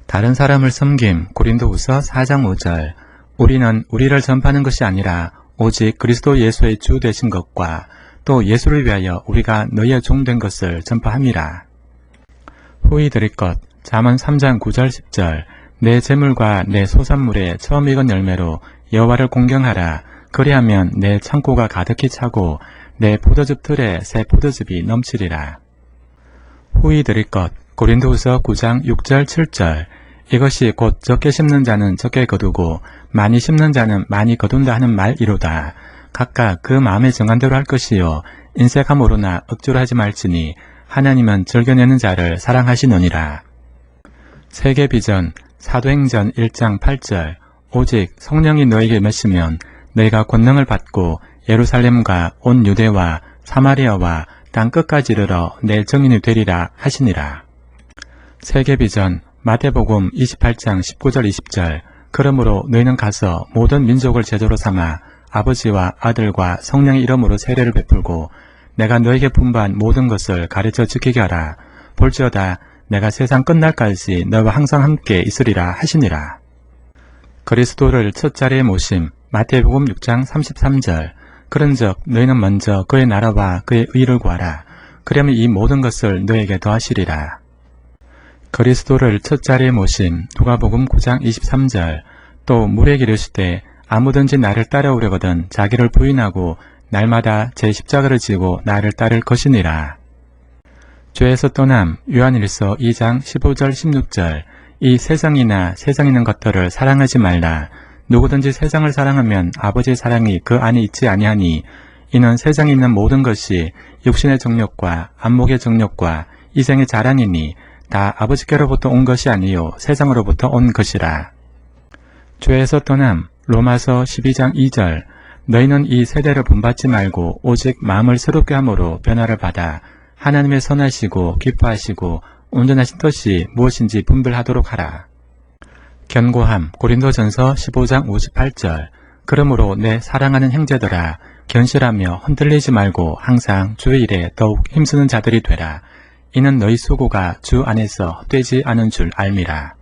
Speaker 1: 다른 사람을 섬김. 고린도후서 4장 5절. 우리는 우리를 전파하는 것이 아니라 오직 그리스도 예수의 주 되신 것과 또 예수를 위하여 우리가 너희의 종 된 것을 전파함이라. 후히 드릴 것. 잠언 3장 9절 10절. 내 재물과 내 소산물의 처음 익은 열매로 여호와를 공경하라. 그리하면 내 창고가 가득히 차고 내 포도즙 틀에 새 포도즙이 넘치리라. 후히 드릴 것. 고린도후서 9장 6절 7절. 이것이 곧 적게 심는 자는 적게 거두고 많이 심는 자는 많이 거둔다 하는 말이로다. 각각 그 마음에 정한 대로 할 것이요 인색함으로나 억지로 하지 말지니 하나님은 즐겨내는 자를 사랑하시느니라. 세계 비전. 사도행전 1장 8절. 오직 성령이 너에게 임하시면 너희가 권능을 받고 예루살렘과 온 유대와 사마리아와 땅 끝까지 이르러 내 증인이 되리라 하시니라. 세계 비전. 마태복음 28장 19절 20절. 그러므로 너희는 가서 모든 민족을 제자로 삼아 아버지와 아들과 성령의 이름으로 세례를 베풀고 내가 너에게 분부한 모든 것을 가르쳐 지키게 하라. 볼지어다 내가 세상 끝날까지 너희와 항상 함께 있으리라 하시니라. 그리스도를 첫 자리에 모심. 마태복음 6장 33절. 그런즉 너희는 먼저 그의 나라와 그의 의를 구하라. 그러면 이 모든 것을 너희에게 더하시리라. 그리스도를 첫 자리에 모심. 누가복음 9장 23절. 또 무리에게 이르시되 아무든지 나를 따라오려거든 자기를 부인하고 날마다 제 십자가를 지고 나를 따를 것이니라. 죄에서 떠남. 요한일서 2장 15절 16절. 이 세상이나 세상에 있는 것들을 사랑하지 말라. 누구든지 세상을 사랑하면 아버지의 사랑이 그 안에 있지 아니하니 이는 세상에 있는 모든 것이 육신의 정욕과 안목의 정욕과 이생의 자랑이니 다 아버지께로부터 온 것이 아니요 세상으로부터 온 것이라. 죄에서 떠남. 로마서 12장 2절. 너희는 이 세대를 본받지 말고 오직 마음을 새롭게 함으로 변화를 받아 하나님의 선하시고 기뻐하시고 온전하신 뜻이 무엇인지 분별하도록 하라. 견고함. 고린도전서 15장 58절. 그러므로 내 사랑하는 형제들아 견실하며 흔들리지 말고 항상 주의 일에 더욱 힘쓰는 자들이 되라. 이는 너희 수고가 주 안에서 헛되지 않은 줄 알미라.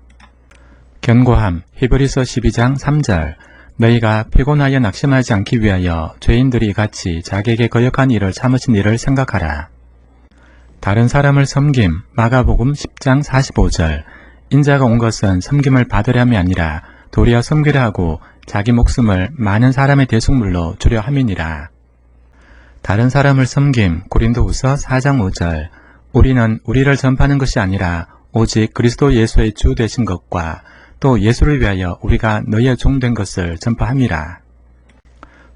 Speaker 1: 견고함. 히브리서 12장 3절. 너희가 피곤하여 낙심하지 않기 위하여 죄인들이 같이 자기에게 거역한 일을 참으신 일을 생각하라. 다른 사람을 섬김. 마가복음 10장 45절. 인자가 온 것은 섬김을 받으려 함이 아니라 도리어 섬기려 하고 자기 목숨을 많은 사람의 대속물로 주려 함이니라. 다른 사람을 섬김. 고린도후서 4장 5절. 우리는 우리를 전파하는 것이 아니라 오직 그리스도 예수의 주 되신 것과 또 예수를 위하여 우리가 너희의 종 된 것을 전파함이라.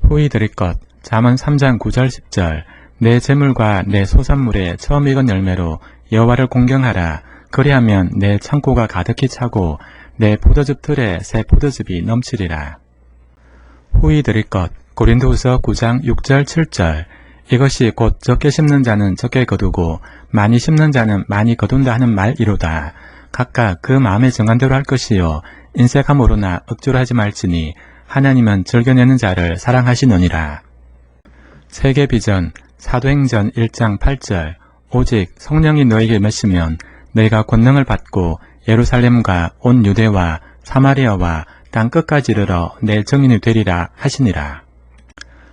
Speaker 1: 후히 드릴 것. 잠언 3장 9절 10절. 내 재물과 내 소산물의 처음 익은 열매로 여호와를 공경하라. 그리하면 내 창고가 가득히 차고 내 포도즙 틀에 새 포도즙이 넘치리라. 후히 드릴 것. 고린도후서 9장 6절 7절. 이것이 곧 적게 심는 자는 적게 거두고 많이 심는 자는 많이 거둔다 하는 말이로다. 각각 그 마음에 정한 대로 할 것이요 인색함으로나 억지로 하지 말지니 하나님은 즐겨내는 자를 사랑하시느니라. 세계 비전. 사도행전 1장 8절. 오직 성령이 너에게 임하시면 너희가 권능을 받고 예루살렘과 온 유대와 사마리아와 땅 끝까지 이르러 내 증인이 되리라 하시니라.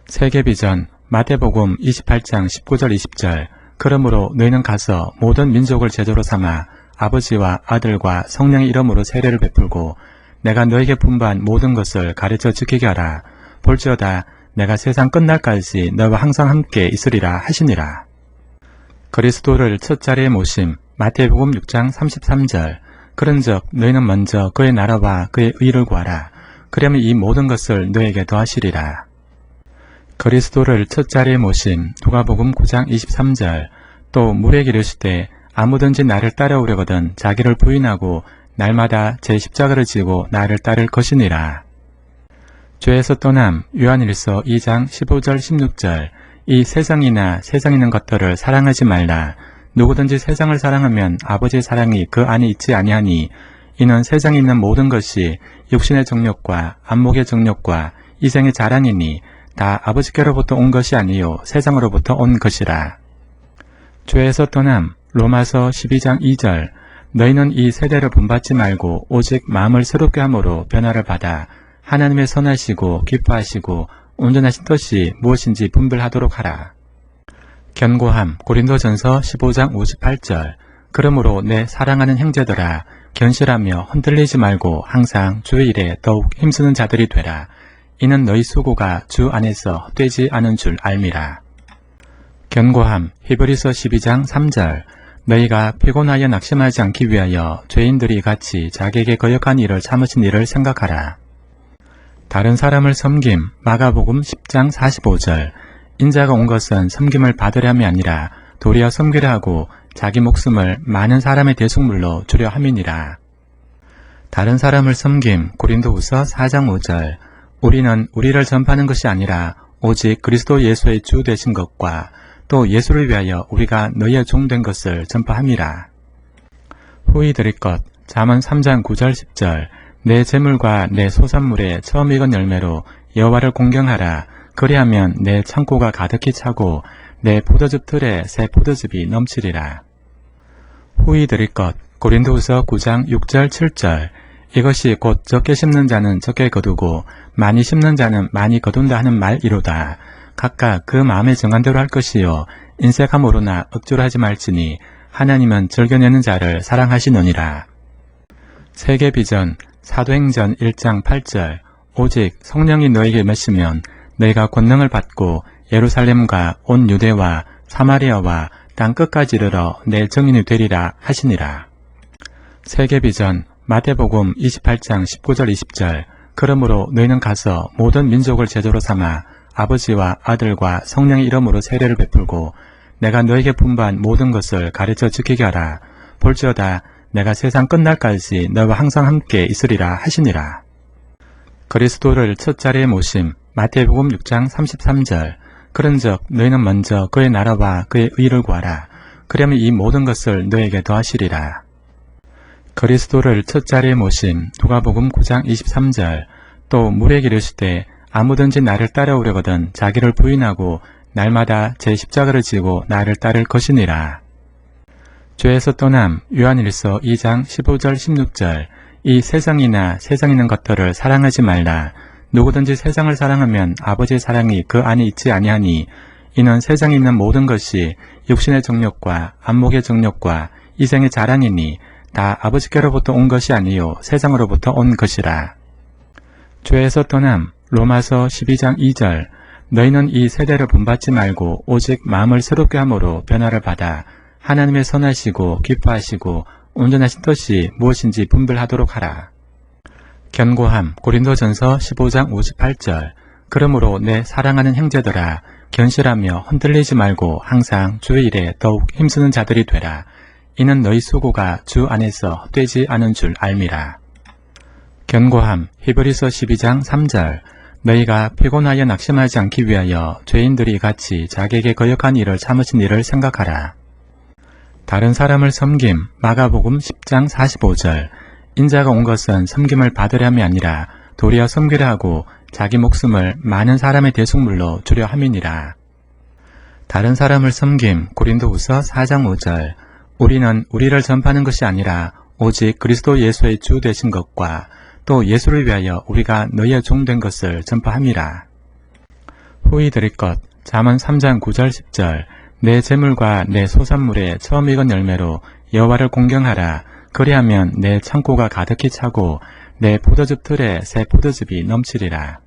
Speaker 1: 세계 비전. 마태복음 28장 19절 20절. 그러므로 너희는 가서 모든 민족을 제자로 삼아 아버지와 아들과 성령의 이름으로 세례를 베풀고 내가 너에게 분부한 모든 것을 가르쳐 지키게 하라. 볼지어다 내가 세상 끝날까지 너희와 항상 함께 있으리라 하시니라. 그리스도를 첫 자리에 모심. 마태복음 6장 33절. 그런즉 너희는 먼저 그의 나라와 그의 의를 구하라. 그러면 이 모든 것을 너에게 더하시리라. 그리스도를 첫 자리에 모심. 누가복음 9장 23절. 또 무리에게 이르시되 아무든지 나를 따라오려거든 자기를 부인하고 날마다 제 십자가를 지고 나를 따를 것이니라. 죄에서 떠남 요한일서 2장 15절 16절 이 세상이나 세상 있는 것들을 사랑하지 말라. 누구든지 세상을 사랑하면 아버지의 사랑이 그 안에 있지 아니하니 이는 세상에 있는 모든 것이 육신의 정욕과 안목의 정욕과 이생의 자랑이니 다 아버지께로부터 온 것이 아니요 세상으로부터 온 것이라. 죄에서 떠남 로마서 12장 2절 너희는 이 세대를 본받지 말고 오직 마음을 새롭게 함으로 변화를 받아 하나님의 선하시고 기뻐하시고 온전하신 뜻이 무엇인지 분별하도록 하라. 견고함 고린도전서 15장 58절 그러므로 내 사랑하는 형제들아 견실하며 흔들리지 말고 항상 주의 일에 더욱 힘쓰는 자들이 되라. 이는 너희 수고가 주 안에서 헛되지 않은 줄 알미라. 견고함 히브리서 12장 3절 너희가 피곤하여 낙심하지 않기 위하여 죄인들이 같이 자기에게 거역한 일을 참으신 일을 생각하라. 다른 사람을 섬김 마가복음 10장 45절 인자가 온 것은 섬김을 받으려 함이 아니라 도리어 섬기려 하고 자기 목숨을 많은 사람의 대속물로 주려 함이니라. 다른 사람을 섬김 고린도후서 4장 5절 우리는 우리를 전파하는 것이 아니라 오직 그리스도 예수의 주 되신 것과 또 예수를 위하여 우리가 너희의 종 된 것을 전파함이라. 후히 드릴 것 잠언 3장 9절 10절 내 재물과 내 소산물의 처음 익은 열매로 여호와를 공경하라. 그리하면 내 창고가 가득히 차고 내 포도즙 틀에 새 포도즙이 넘치리라. 후히 드릴 것 고린도후서 9장 6절 7절 이것이 곧 적게 심는 자는 적게 거두고 많이 심는 자는 많이 거둔다 하는 말이로다. 각각 그 마음에 정한 대로 할 것이요 인색함으로나 억지로 하지 말지니 하나님은 즐겨내는 자를 사랑하시느니라. 세계비전 사도행전 1장 8절 오직 성령이 너에게 임하시면 너희가 권능을 받고 예루살렘과 온 유대와 사마리아와 땅 끝까지 이르러 내 증인이 되리라 하시니라. 세계비전 마태복음 28장 19절 20절 그러므로 너희는 가서 모든 민족을 제자로 삼아 아버지와 아들과 성령의 이름으로 세례를 베풀고 내가 너에게 분부한 모든 것을 가르쳐 지키게 하라. 볼지어다 내가 세상 끝날까지 너와 항상 함께 있으리라 하시니라. 그리스도를 첫 자리에 모심 마태복음 6장 33절 그런즉 너희는 먼저 그의 나라와 그의 의를 구하라. 그러면 이 모든 것을 너에게 더하시리라. 그리스도를 첫 자리에 모심 누가복음 9장 23절 또 물에게 이르시되 아무든지 나를 따라오려거든 자기를 부인하고 날마다 제 십자가를 지고 나를 따를 것이니라. 죄에서 떠남 요한일서 2장 15절 16절 이 세상이나 세상 있는 것들을 사랑하지 말라. 누구든지 세상을 사랑하면 아버지의 사랑이 그 안에 있지 아니하니 이는 세상에 있는 모든 것이 육신의 정욕과 안목의 정욕과 이생의 자랑이니 다 아버지께로부터 온 것이 아니요 세상으로부터 온 것이라. 죄에서 떠남 로마서 12장 2절 너희는 이 세대를 본받지 말고 오직 마음을 새롭게 함으로 변화를 받아 하나님의 선하시고 기뻐하시고 온전하신 뜻이 무엇인지 분별하도록 하라. 견고함 고린도전서 15장 58절 그러므로 내 사랑하는 형제들아 견실하며 흔들리지 말고 항상 주의 일에 더욱 힘쓰는 자들이 되라. 이는 너희 수고가 주 안에서 헛되지 않은 줄 알미라. 견고함 히브리서 12장 3절 너희가 피곤하여 낙심하지 않기 위하여 죄인들이 같이 자기에게 거역한 일을 참으신 일을 생각하라. 다른 사람을 섬김 마가복음 10장 45절 인자가 온 것은 섬김을 받으려 함이 아니라 도리어 섬기려 하고 자기 목숨을 많은 사람의 대속물로 주려 함이니라. 다른 사람을 섬김 고린도후서 4장 5절 우리는 우리를 전파하는 것이 아니라 오직 그리스도 예수의 주 되신 것과 또 예수를 위하여 우리가 너희의 종 된 것을 전파함이라. 후히 드릴 것 잠언 3장 9절 10절 내 재물과 내 소산물의 처음 익은 열매로 여호와를 공경하라. 그리하면 내 창고가 가득히 차고 내 포도즙 틀에 새 포도즙이 넘치리라.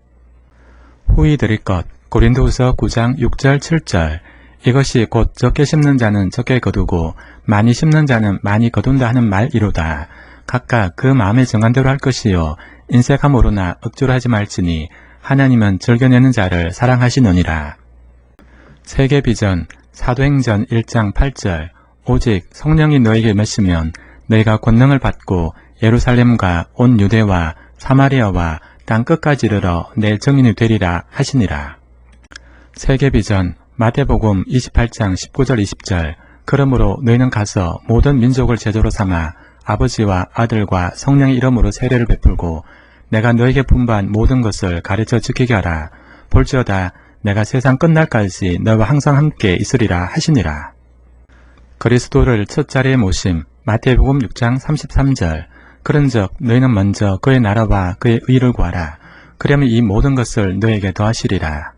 Speaker 1: 후히 드릴 것 고린도후서 9장 6절 7절 이것이 곧 적게 심는 자는 적게 거두고 많이 심는 자는 많이 거둔다 하는 말이로다. 각각 그 마음에 정한 대로 할 것이요 인색함으로나 억지로 하지 말지니 하나님은 즐겨내는 자를 사랑하시느니라. 세계비전 사도행전 1장 8절 오직 성령이 너에게 임하시면 너희가 권능을 받고 예루살렘과 온 유대와 사마리아와 땅 끝까지 이르러 내 증인이 되리라 하시니라. 세계비전 마태복음 28장 19절 20절 그러므로 너희는 가서 모든 민족을 제자로 삼아 아버지와 아들과 성령의 이름으로 세례를 베풀고 내가 너에게 분부한 모든 것을 가르쳐 지키게 하라. 볼지어다 내가 세상 끝날까지 너와 항상 함께 있으리라 하시니라. 그리스도를 첫 자리에 모심 마태복음 6장 33절 그런즉 너희는 먼저 그의 나라와 그의 의를 구하라. 그러면 이 모든 것을 너에게 더하시리라.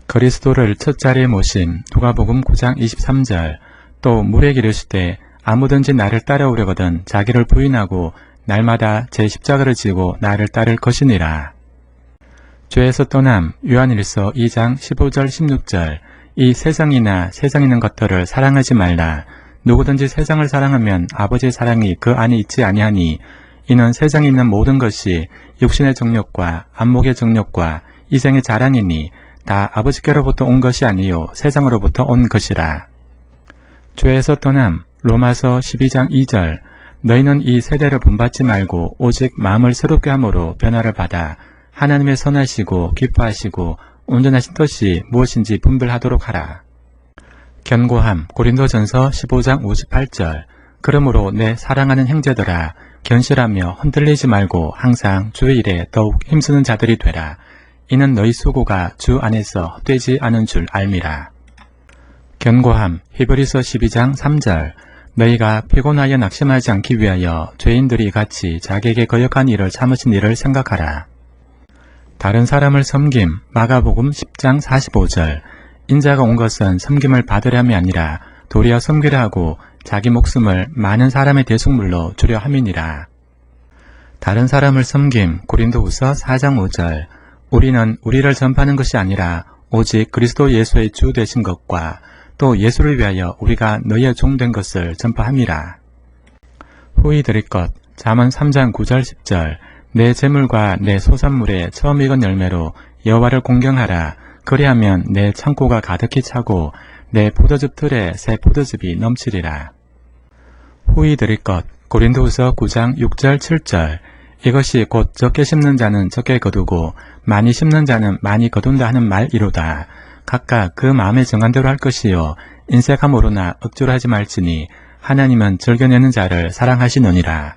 Speaker 1: 그리스도를 첫 자리에 모심 누가복음 9장 23절 또 물에게 이르시되 아무든지 나를 따라오려거든 자기를 부인하고 날마다 제 십자가를 지고 나를 따를 것이니라. 죄에서 떠남 요한일서 2장 15절 16절 이 세상이나 세상에 있는 것들을 사랑하지 말라. 누구든지 세상을 사랑하면 아버지의 사랑이 그 안에 있지 아니하니 이는 세상에 있는 모든 것이 육신의 정욕과 안목의 정욕과 이생의 자랑이니 다 아버지께로부터 온 것이 아니요 세상으로부터 온 것이라. 죄에서 떠남 로마서 12장 2절 너희는 이 세대를 본받지 말고 오직 마음을 새롭게 함으로 변화를 받아 하나님의 선하시고 기뻐하시고 온전하신 뜻이 무엇인지 분별하도록 하라. 견고함 고린도전서 15장 58절 그러므로 내 사랑하는 형제들아 견실하며 흔들리지 말고 항상 주의 일에 더욱 힘쓰는 자들이 되라. 이는 너희 수고가 주 안에서 헛되지 않은 줄 알미라. 견고함 히브리서 12장 3절 너희가 피곤하여 낙심하지 않기 위하여 죄인들이 같이 자기에게 거역한 일을 참으신 일을 생각하라. 다른 사람을 섬김 마가복음 10장 45절 인자가 온 것은 섬김을 받으려 함이 아니라 도리어 섬기려 하고 자기 목숨을 많은 사람의 대속물로 주려 함이니라. 다른 사람을 섬김 고린도후서 4장 5절 우리는 우리를 전파하는 것이 아니라 오직 그리스도 예수의 주 되신 것과 또 예수를 위하여 우리가 너희의 종 된 것을 전파함이라. 후히 드릴 것 잠언 3장 9절 10절 내 재물과 내 소산물의 처음 익은 열매로 여호와를 공경하라. 그리하면 내 창고가 가득히 차고 내 포도즙 틀에 새 포도즙이 넘치리라. 후히 드릴 것 고린도후서 9장 6절 7절 이것이 곧 적게 심는 자는 적게 거두고 많이 심는 자는 많이 거둔다 하는 말이로다. 각각 그 마음에 정한 대로 할 것이요 인색함으로나 억지로 하지 말지니 하나님은 즐겨내는 자를 사랑하시느니라.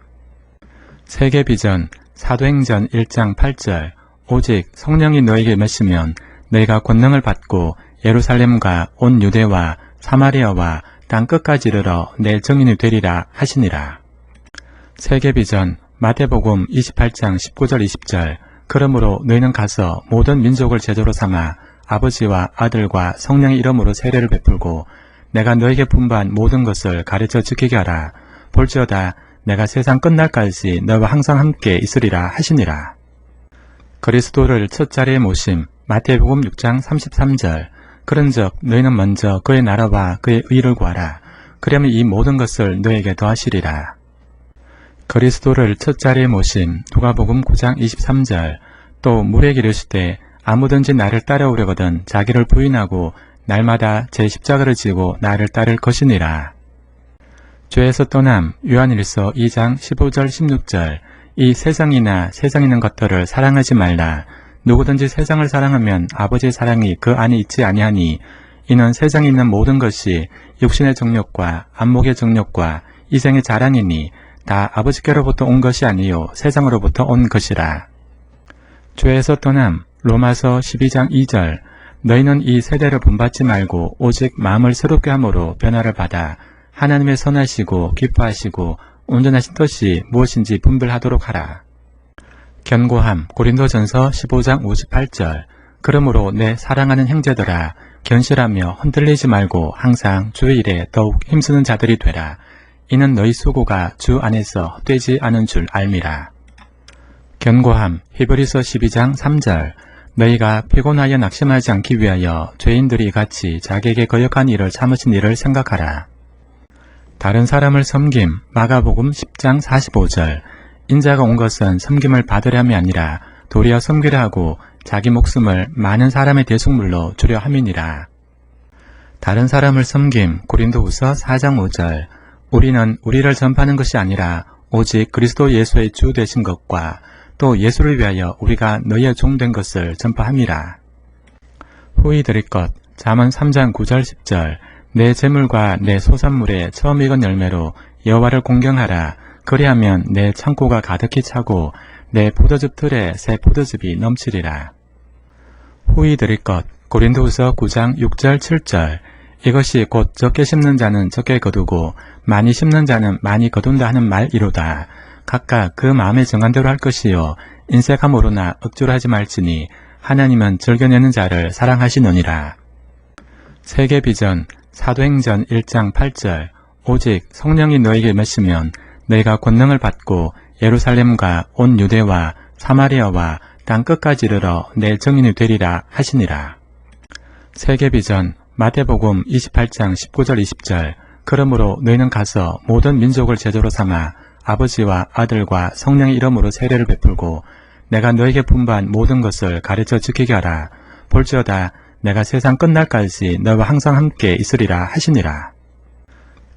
Speaker 1: 세계비전 사도행전 1장 8절 오직 성령이 너에게 임하시면 너희가 권능을 받고 예루살렘과 온 유대와 사마리아와 땅 끝까지 이르러 내 증인이 되리라 하시니라. 세계비전 마태복음 28장 19절 20절 그러므로 너희는 가서 모든 민족을 제자로 삼아 아버지와 아들과 성령의 이름으로 세례를 베풀고 내가 너에게 분부한 모든 것을 가르쳐 지키게 하라. 볼지어다 내가 세상 끝날까지 너와 항상 함께 있으리라 하시니라. 그리스도를 첫 자리에 모심 마태복음 6장 33절 그런즉 너희는 먼저 그의 나라와 그의 의를 구하라. 그러면 이 모든 것을 너에게 더하시리라. 그리스도를 첫 자리에 모심 누가복음 9장 23절 또 물에게 이르시되 아무든지 나를 따라오려거든 자기를 부인하고 날마다 제 십자가를 지고 나를 따를 것이니라. 죄에서 떠남 요한일서 2장 15절 16절 이 세상이나 세상에 있는 것들을 사랑하지 말라. 누구든지 세상을 사랑하면 아버지의 사랑이 그 안에 있지 아니하니 이는 세상에 있는 모든 것이 육신의 정욕과 안목의 정욕과 이생의 자랑이니 다 아버지께로부터 온 것이 아니요 세상으로부터 온 것이라. 죄에서 떠남 로마서 12장 2절 너희는 이 세대를 본받지 말고 오직 마음을 새롭게 함으로 변화를 받아 하나님의 선하시고 기뻐하시고 온전하신 뜻이 무엇인지 분별하도록 하라. 견고함 고린도전서 15장 58절 그러므로 내 사랑하는 형제들아 견실하며 흔들리지 말고 항상 주의 일에 더욱 힘쓰는 자들이 되라. 이는 너희 수고가 주 안에서 헛되지 않은 줄 알미라. 견고함 히브리서 12장 3절 너희가 피곤하여 낙심하지 않기 위하여 죄인들이 같이 자기에게 거역한 일을 참으신 일을 생각하라. 다른 사람을 섬김 마가복음 10장 45절 인자가 온 것은 섬김을 받으려 함이 아니라 도리어 섬기려 하고 자기 목숨을 많은 사람의 대속물로 주려 함이니라. 다른 사람을 섬김. 고린도후서 4장 5절. 우리는 우리를 전파하는 것이 아니라 오직 그리스도 예수의 주 되신 것과 또 예수를 위하여 우리가 너희의 종 된 것을 전파함이라. 후히 드릴 것. 잠언 3장 9절 10절. 내 재물과 내 소산물의 처음 익은 열매로 여호와를 공경하라. 그리하면 내 창고가 가득히 차고 내 포도즙 틀에 새 포도즙이 넘치리라. 후히 드릴 것. 고린도후서 9장 6절 7절. 이것이 곧 적게 심는 자는 적게 거두고 많이 심는 자는 많이 거둔다 하는 말이로다. 각각 그 마음에 정한 대로 할 것이요 인색함으로나 억지로 하지 말지니 하나님은 즐겨내는 자를 사랑하시느니라. 세계 비전. 사도행전 1장 8절. 오직 성령이 너에게 임하시면 너희가 권능을 받고 예루살렘과 온 유대와 사마리아와 땅 끝까지 이르러 내 증인이 되리라 하시니라. 세계 비전. 마태복음 28장 19절 20절. 그러므로 너희는 가서 모든 민족을 제자로 삼아 아버지와 아들과 성령의 이름으로 세례를 베풀고 내가 너에게 분부한 모든 것을 가르쳐 지키게 하라. 볼지어다 내가 세상 끝날까지 너희와 항상 함께 있으리라 하시니라.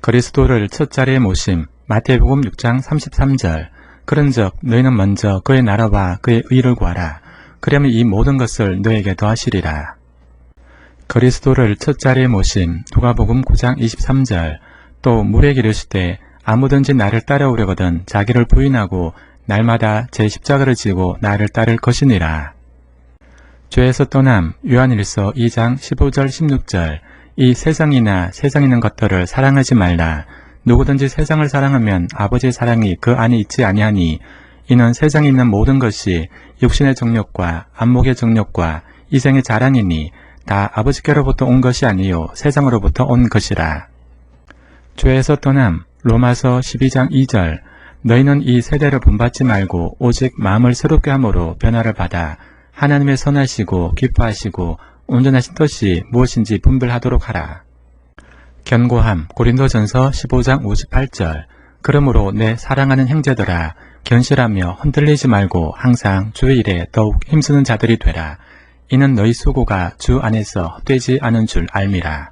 Speaker 1: 그리스도를 첫 자리에 모심. 마태복음 6장 33절. 그런즉 너희는 먼저 그의 나라와 그의 의를 구하라. 그러면 이 모든 것을 너에게 더하시리라. 그리스도를 첫 자리에 모심. 누가복음 9장 23절. 또 물에게 이르시되 아무든지 나를 따라오려거든 자기를 부인하고 날마다 제 십자가를 지고 나를 따를 것이니라. 죄에서 떠남. 요한일서 2장 15절 16절. 이 세상이나 세상에 있는 것들을 사랑하지 말라. 누구든지 세상을 사랑하면 아버지의 사랑이 그 안에 있지 아니하니 이는 세상에 있는 모든 것이 육신의 정욕과 안목의 정욕과 이생의 자랑이니 다 아버지께로부터 온 것이 아니요 세상으로부터 온 것이라. 죄에서 떠남. 로마서 12장 2절. 너희는 이 세대를 본받지 말고 오직 마음을 새롭게 함으로 변화를 받아 하나님의 선하시고 기뻐하시고 온전하신 뜻이 무엇인지 분별하도록 하라. 견고함. 고린도전서 15장 58절. 그러므로 내 사랑하는 형제들아 견실하며 흔들리지 말고 항상 주의 일에 더욱 힘쓰는 자들이 되라. 이는 너희 수고가 주 안에서 헛되지 않은 줄 알미라.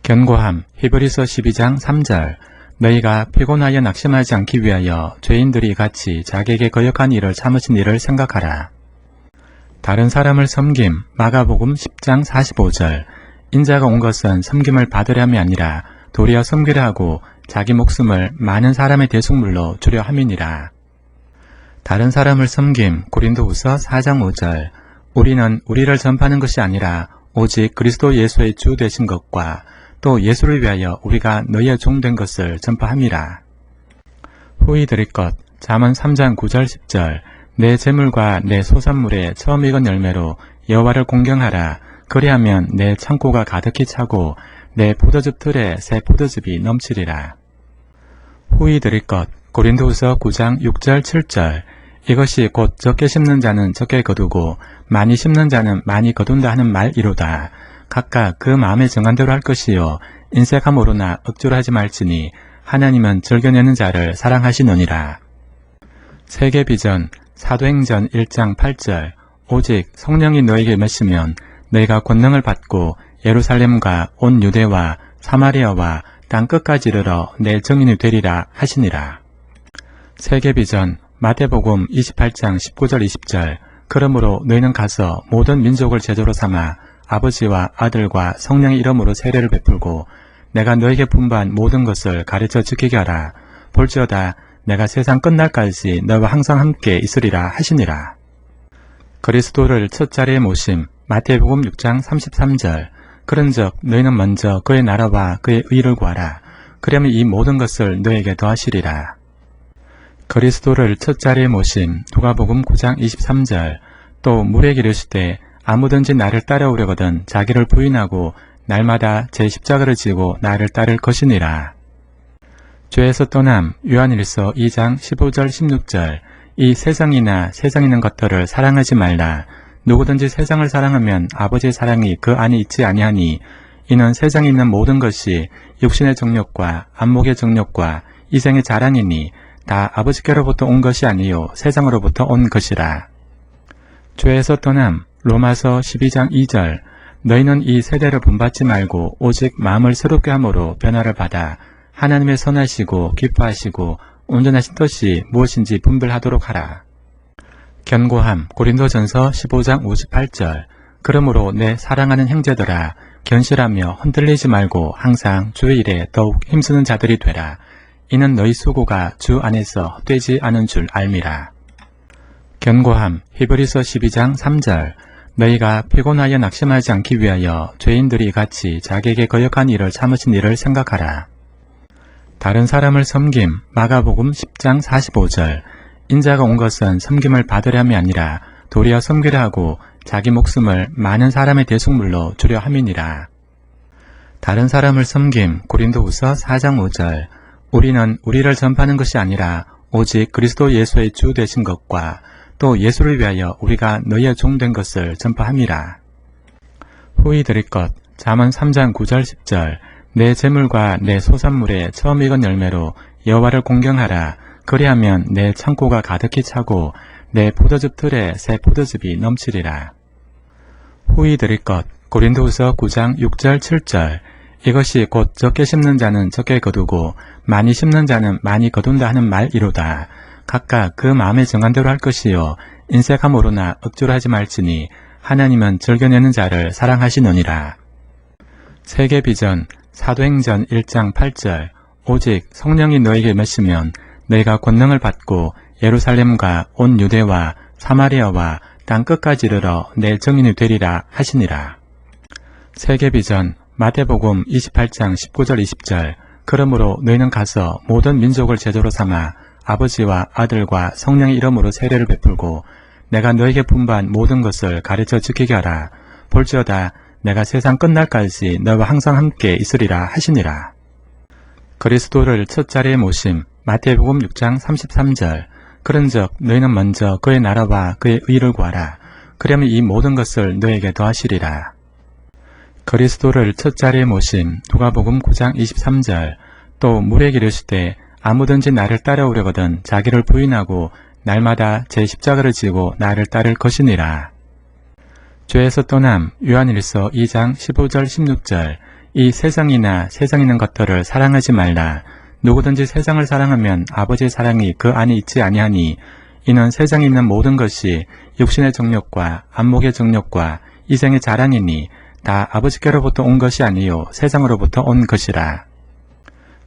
Speaker 1: 견고함. 히브리서 12장 3절. 너희가 피곤하여 낙심하지 않기 위하여 죄인들이 같이 자기에게 거역한 일을 참으신 일을 생각하라. 다른 사람을 섬김. 마가복음 10장 45절. 인자가 온 것은 섬김을 받으려 함이 아니라 도리어 섬기려 하고 자기 목숨을 많은 사람의 대속물로 주려 함이니라. 다른 사람을 섬김. 고린도후서 4장 5절. 우리는 우리를 전파하는 것이 아니라 오직 그리스도 예수의 주 되신 것과 또 예수를 위하여 우리가 너희의 종 된 것을 전파함이라. 후히 드릴 것. 잠언 3장 9절 10절. 내 재물과 내 소산물의 처음 익은 열매로 여호와를 공경하라. 그리하면 내 창고가 가득히 차고 내 포도즙 틀에 새 포도즙이 넘치리라. 후히 드릴 것. 고린도후서 9장 6절 7절. 이것이 곧 적게 심는 자는 적게 거두고 많이 심는 자는 많이 거둔다 하는 말이로다. 각각 그 마음에 정한 대로 할 것이요 인색함으로나 억지로 하지 말지니 하나님은 즐겨내는 자를 사랑하시느니라. 세계 비전. 사도행전 1장 8절. 오직 성령이 너에게 임하시면 너희가 권능을 받고 예루살렘과 온 유대와 사마리아와 땅 끝까지 이르러 내 증인이 되리라 하시니라. 세계 비전. 마태복음 28장 19절 20절. 그러므로 너희는 가서 모든 민족을 제자로 삼아 아버지와 아들과 성령의 이름으로 세례를 베풀고 내가 너에게 분부한 모든 것을 가르쳐 지키게 하라. 볼지어다 내가 세상 끝날까지 너희와 항상 함께 있으리라 하시니라. 그리스도를 첫 자리에 모심. 마태복음 6장 33절. 그런즉 너희는 먼저 그의 나라와 그의 의를 구하라. 그러면 이 모든 것을 너에게 더하시리라. 그리스도를 첫 자리에 모심. 누가복음 9장 23절. 또 물에게 이르시되 아무든지 나를 따라오려거든 자기를 부인하고 날마다 제 십자가를 지고 나를 따를 것이니라. 죄에서 떠남. 요한일서 2장 15절 16절. 이 세상이나 세상에 있는 것들을 사랑하지 말라. 누구든지 세상을 사랑하면 아버지의 사랑이 그 안에 있지 아니하니 이는 세상에 있는 모든 것이 육신의 정욕과 안목의 정욕과 이생의 자랑이니 다 아버지께로부터 온 것이 아니요 세상으로부터 온 것이라. 죄에서 떠남. 로마서 12장 2절. 너희는 이 세대를 본받지 말고 오직 마음을 새롭게 함으로 변화를 받아 하나님의 선하시고 기뻐하시고 온전하신 뜻이 무엇인지 분별하도록 하라. 견고함. 고린도전서 15장 58절. 그러므로 내 사랑하는 형제들아, 견실하며 흔들리지 말고 항상 주의 일에 더욱 힘쓰는 자들이 되라. 이는 너희 수고가 주 안에서 헛되지 않은 줄 알미라. 견고함. 히브리서 12장 3절. 너희가 피곤하여 낙심하지 않기 위하여 죄인들이 같이 자기에게 거역한 일을 참으신 일을 생각하라. 다른 사람을 섬김. 마가복음 10장 45절. 인자가 온 것은 섬김을 받으려 함이 아니라 도리어 섬기려 하고 자기 목숨을 많은 사람의 대속물로 주려 함이니라. 다른 사람을 섬김. 고린도후서 4장 5절. 우리는 우리를 전파하는 것이 아니라 오직 그리스도 예수의 주 되신 것과 또 예수를 위하여 우리가 너희의 종 된 것을 전파함이라. 후히 드릴 것. 잠언 3장 9절 10절. 내 재물과 내 소산물의 처음 익은 열매로 여호와를 공경하라. 그리하면 내 창고가 가득히 차고 내 포도즙 틀에 새 포도즙이 넘치리라. 후히 드릴 것. 고린도후서 9장 6절 7절. 이것이 곧 적게 심는 자는 적게 거두고 많이 심는 자는 많이 거둔다 하는 말이로다. 각각 그 마음에 정한 대로 할 것이요 인색함으로나 억지로 하지 말지니 하나님은 즐겨내는 자를 사랑하시느니라. 세계 비전. 사도행전 1장 8절. 오직 성령이 너에게 임하시면 너희가 권능을 받고 예루살렘과 온 유대와 사마리아와 땅 끝까지 이르러 내 증인이 되리라 하시니라. 세계 비전. 마태복음 28장 19절 20절. 그러므로 너희는 가서 모든 민족을 제자로 삼아 아버지와 아들과 성령의 이름으로 세례를 베풀고 내가 너에게 분부한 모든 것을 가르쳐 지키게 하라. 볼지어다 내가 세상 끝날까지 너희와 항상 함께 있으리라 하시니라. 그리스도를 첫 자리에 모심. 마태복음 6장 33절. 그런즉 너희는 먼저 그의 나라와 그의 의를 구하라. 그러면 이 모든 것을 너에게 더하시리라. 그리스도를 첫 자리에 모심. 누가복음 9장 23절. 또 무리에게 이르시되 아무든지 나를 따라오려거든 자기를 부인하고 날마다 제 십자가를 지고 나를 따를 것이니라. 죄에서 떠남. 요한일서 2장 15절 16절. 이 세상이나 세상에 있는 것들을 사랑하지 말라. 누구든지 세상을 사랑하면 아버지의 사랑이 그 안에 있지 아니하니 이는 세상에 있는 모든 것이 육신의 정욕과 안목의 정욕과 이생의 자랑이니 다 아버지께로부터 온 것이 아니요 세상으로부터 온 것이라.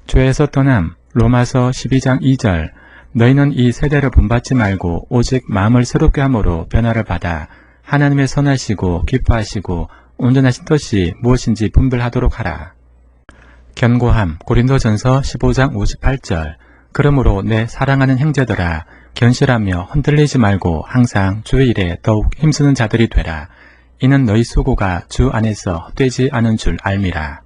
Speaker 1: 죄에서 떠남. 로마서 12장 2절. 너희는 이 세대를 본받지 말고 오직 마음을 새롭게 함으로 변화를 받아 하나님의 선하시고 기뻐하시고 온전하신 뜻이 무엇인지 분별하도록 하라. 견고함. 고린도전서 15장 58절. 그러므로 내 사랑하는 형제들아, 견실하며 흔들리지 말고 항상 주의 일에 더욱 힘쓰는 자들이 되라. 이는 너희 수고가 주 안에서 헛되지 않은 줄 알미라.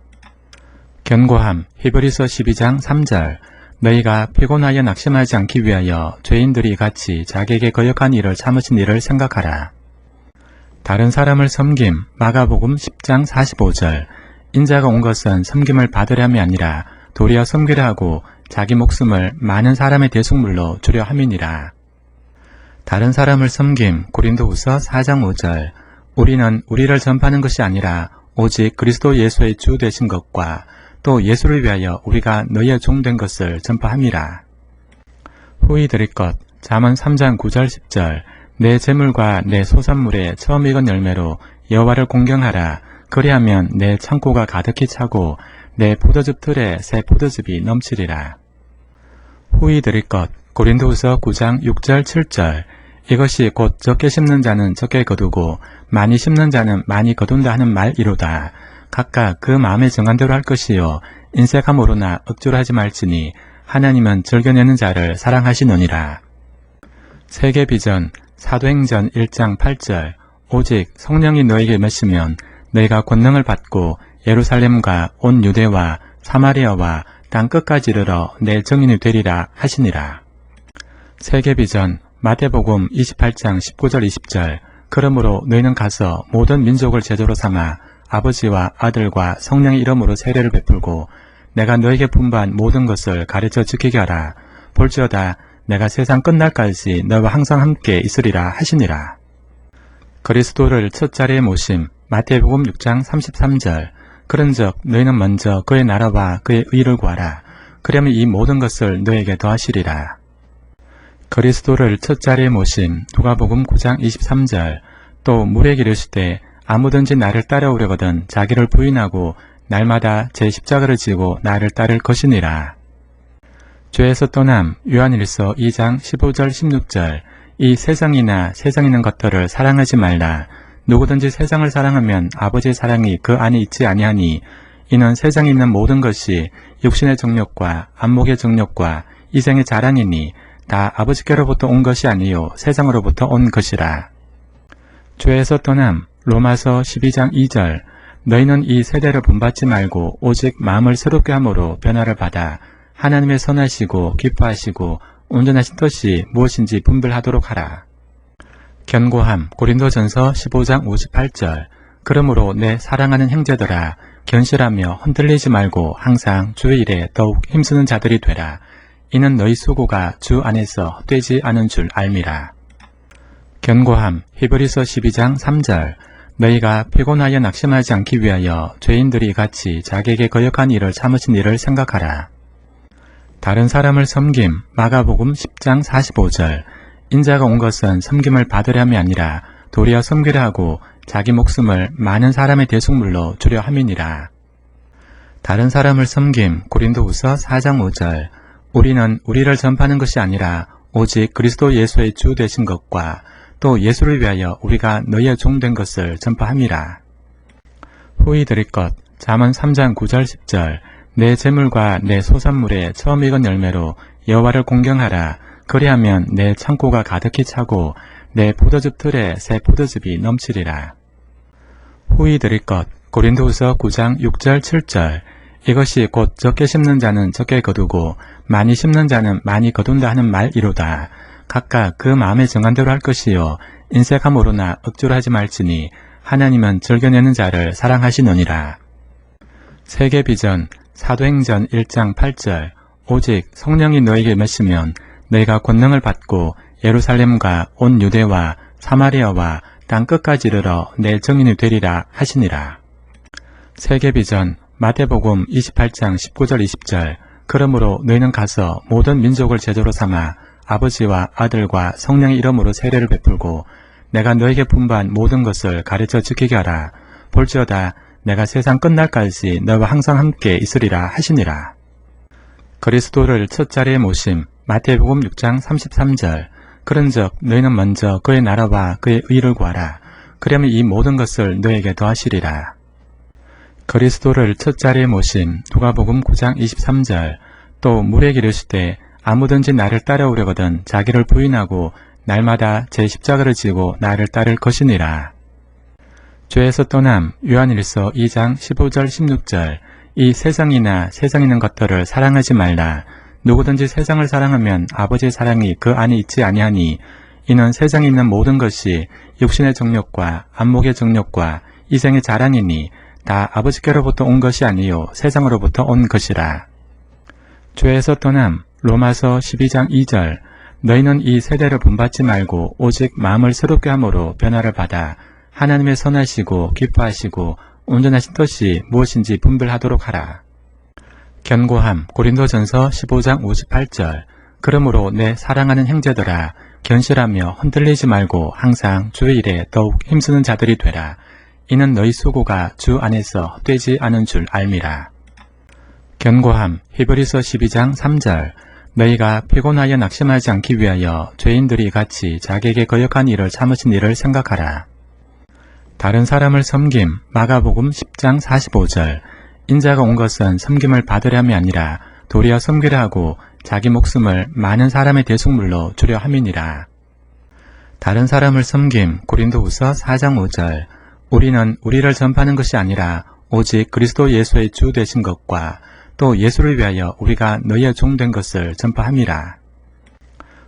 Speaker 1: 견고함. 히브리서 12장 3절. 너희가 피곤하여 낙심하지 않기 위하여 죄인들이 같이 자기에게 거역한 일을 참으신 일을 생각하라. 다른 사람을 섬김. 마가복음 10장 45절. 인자가 온 것은 섬김을 받으려 함이 아니라 도리어 섬기려 하고 자기 목숨을 많은 사람의 대속물로 주려 함이니라. 다른 사람을 섬김. 고린도후서 4장 5절. 우리는 우리를 전파하는 것이 아니라 오직 그리스도 예수의 주 되신 것과 또 예수를 위하여 우리가 너희의 종 된 것을 전파함이라. 후히 드릴 것. 잠언 3장 9절 10절. 내 재물과 내 소산물의 처음 익은 열매로 여호와를 공경하라. 그리하면 내 창고가 가득히 차고 내 포도즙 틀에 새 포도즙이 넘치리라. 후히 드릴 것. 고린도후서 9장 6절 7절. 이것이 곧 적게 심는 자는 적게 거두고 많이 심는 자는 많이 거둔다 하는 말이로다. 각각 그 마음에 정한 대로 할 것이요 인색함으로나 억지로 하지 말지니 하나님은 즐겨내는 자를 사랑하시느니라. 세계 비전. 사도행전 1장 8절. 오직 성령이 너에게 임하시면 너희가 권능을 받고 예루살렘과 온 유대와 사마리아와 땅 끝까지 이르러 내 증인이 되리라 하시니라. 세계 비전. 마태복음 28장 19절 20절. 그러므로 너희는 가서 모든 민족을 제자로 삼아 아버지와 아들과 성령의 이름으로 세례를 베풀고 내가 너에게 분부한 모든 것을 가르쳐 지키게 하라. 볼지어다 내가 세상 끝날까지 너희와 항상 함께 있으리라 하시니라. 그리스도를 첫 자리에 모심. 마태복음 6장 33절 그런즉 너희는 먼저 그의 나라와 그의 의를 구하라. 그러면 이 모든 것을 너에게 더하시리라. 그리스도를 첫 자리에 모심 누가복음 9장 23절 또 물에게 이르시되 아무든지 나를 따라오려거든 자기를 부인하고 날마다 제 십자가를 지고 나를 따를 것이니라. 죄에서 떠남 요한일서 2장 15절 16절 이 세상이나 세상에 있는 것들을 사랑하지 말라. 누구든지 세상을 사랑하면 아버지의 사랑이 그 안에 있지 아니하니 이는 세상에 있는 모든 것이 육신의 정욕과 안목의 정욕과 이생의 자랑이니 다 아버지께로부터 온 것이 아니요 세상으로부터 온 것이라. 죄에서 떠남 로마서 12장 2절 너희는 이 세대를 본받지 말고 오직 마음을 새롭게 함으로 변화를 받아 하나님의 선하시고 기뻐하시고 온전하신 뜻이 무엇인지 분별하도록 하라. 견고함 고린도전서 15장 58절 그러므로 내 사랑하는 형제들아 견실하며 흔들리지 말고 항상 주의 일에 더욱 힘쓰는 자들이 되라. 이는 너희 수고가 주 안에서 헛되지 않은 줄 알미라. 견고함 히브리서 12장 3절 너희가 피곤하여 낙심하지 않기 위하여 죄인들이 같이 자기에게 거역한 일을 참으신 일을 생각하라. 다른 사람을 섬김 마가복음 10장 45절 인자가 온 것은 섬김을 받으려 함이 아니라 도리어 섬기려 하고 자기 목숨을 많은 사람의 대속물로 주려 함이니라. 다른 사람을 섬김 고린도후서 4장 5절 우리는 우리를 전파하는 것이 아니라 오직 그리스도 예수의 주 되신 것과 또 예수를 위하여 우리가 너희의 종 된 것을 전파함이라. 후히 드릴 것 잠언 3장 9절 10절 내 재물과 내 소산물의 처음 익은 열매로 여호와를 공경하라. 그리하면 내 창고가 가득히 차고 내 포도즙 틀에 새 포도즙이 넘치리라. 후히 드릴 것 고린도후서 9장 6절 7절 이것이 곧 적게 심는 자는 적게 거두고 많이 심는 자는 많이 거둔다 하는 말이로다. 각각 그 마음에 정한 대로 할 것이요 인색함으로나 억지로 하지 말지니 하나님은 즐겨내는 자를 사랑하시느니라. 세계 비전 사도행전 1장 8절 오직 성령이 너에게 임하시면 너희가 권능을 받고 예루살렘과 온 유대와 사마리아와 땅 끝까지 이르러 내 증인이 되리라 하시니라. 세계 비전 마태복음 28장 19절 20절 그러므로 너희는 가서 모든 민족을 제자로 삼아 아버지와 아들과 성령의 이름으로 세례를 베풀고 내가 너에게 분부한 모든 것을 가르쳐 지키게 하라. 볼지어다 내가 세상 끝날까지 너와 항상 함께 있으리라 하시니라. 그리스도를 첫 자리에 모심 마태복음 6장 33절 그런즉 너희는 먼저 그의 나라와 그의 의를 구하라. 그러면 이 모든 것을 너에게 더하시리라. 그리스도를 첫 자리에 모심 누가복음 9장 23절 또 물에게 이르시되 아무든지 나를 따라오려거든 자기를 부인하고 날마다 제 십자가를 지고 나를 따를 것이니라. 죄에서 떠남 요한일서 2장 15절 16절 이 세상이나 세상에 있는 것들을 사랑하지 말라. 누구든지 세상을 사랑하면 아버지의 사랑이 그 안에 있지 아니하니 이는 세상에 있는 모든 것이 육신의 정욕과 안목의 정욕과 이생의 자랑이니 다 아버지께로부터 온 것이 아니요 세상으로부터 온 것이라. 죄에서 떠남 로마서 12장 2절 너희는 이 세대를 본받지 말고 오직 마음을 새롭게 함으로 변화를 받아 하나님의 선하시고 기뻐하시고 온전하신 뜻이 무엇인지 분별하도록 하라. 견고함 고린도전서 15장 58절 그러므로 내 사랑하는 형제들아 견실하며 흔들리지 말고 항상 주의 일에 더욱 힘쓰는 자들이 되라. 이는 너희 수고가 주 안에서 헛되지 않은 줄 알미라. 견고함 히브리서 12장 3절 너희가 피곤하여 낙심하지 않기 위하여 죄인들이 같이 자기에게 거역한 일을 참으신 일을 생각하라. 다른 사람을 섬김 마가복음 10장 45절 인자가 온 것은 섬김을 받으려 함이 아니라 도리어 섬기려 하고 자기 목숨을 많은 사람의 대속물로 주려 함이니라. 다른 사람을 섬김 고린도후서 4장 5절 우리는 우리를 전파하는 것이 아니라 오직 그리스도 예수의 주 되신 것과 또 예수를 위하여 우리가 너희의 종 된 것을 전파함이라.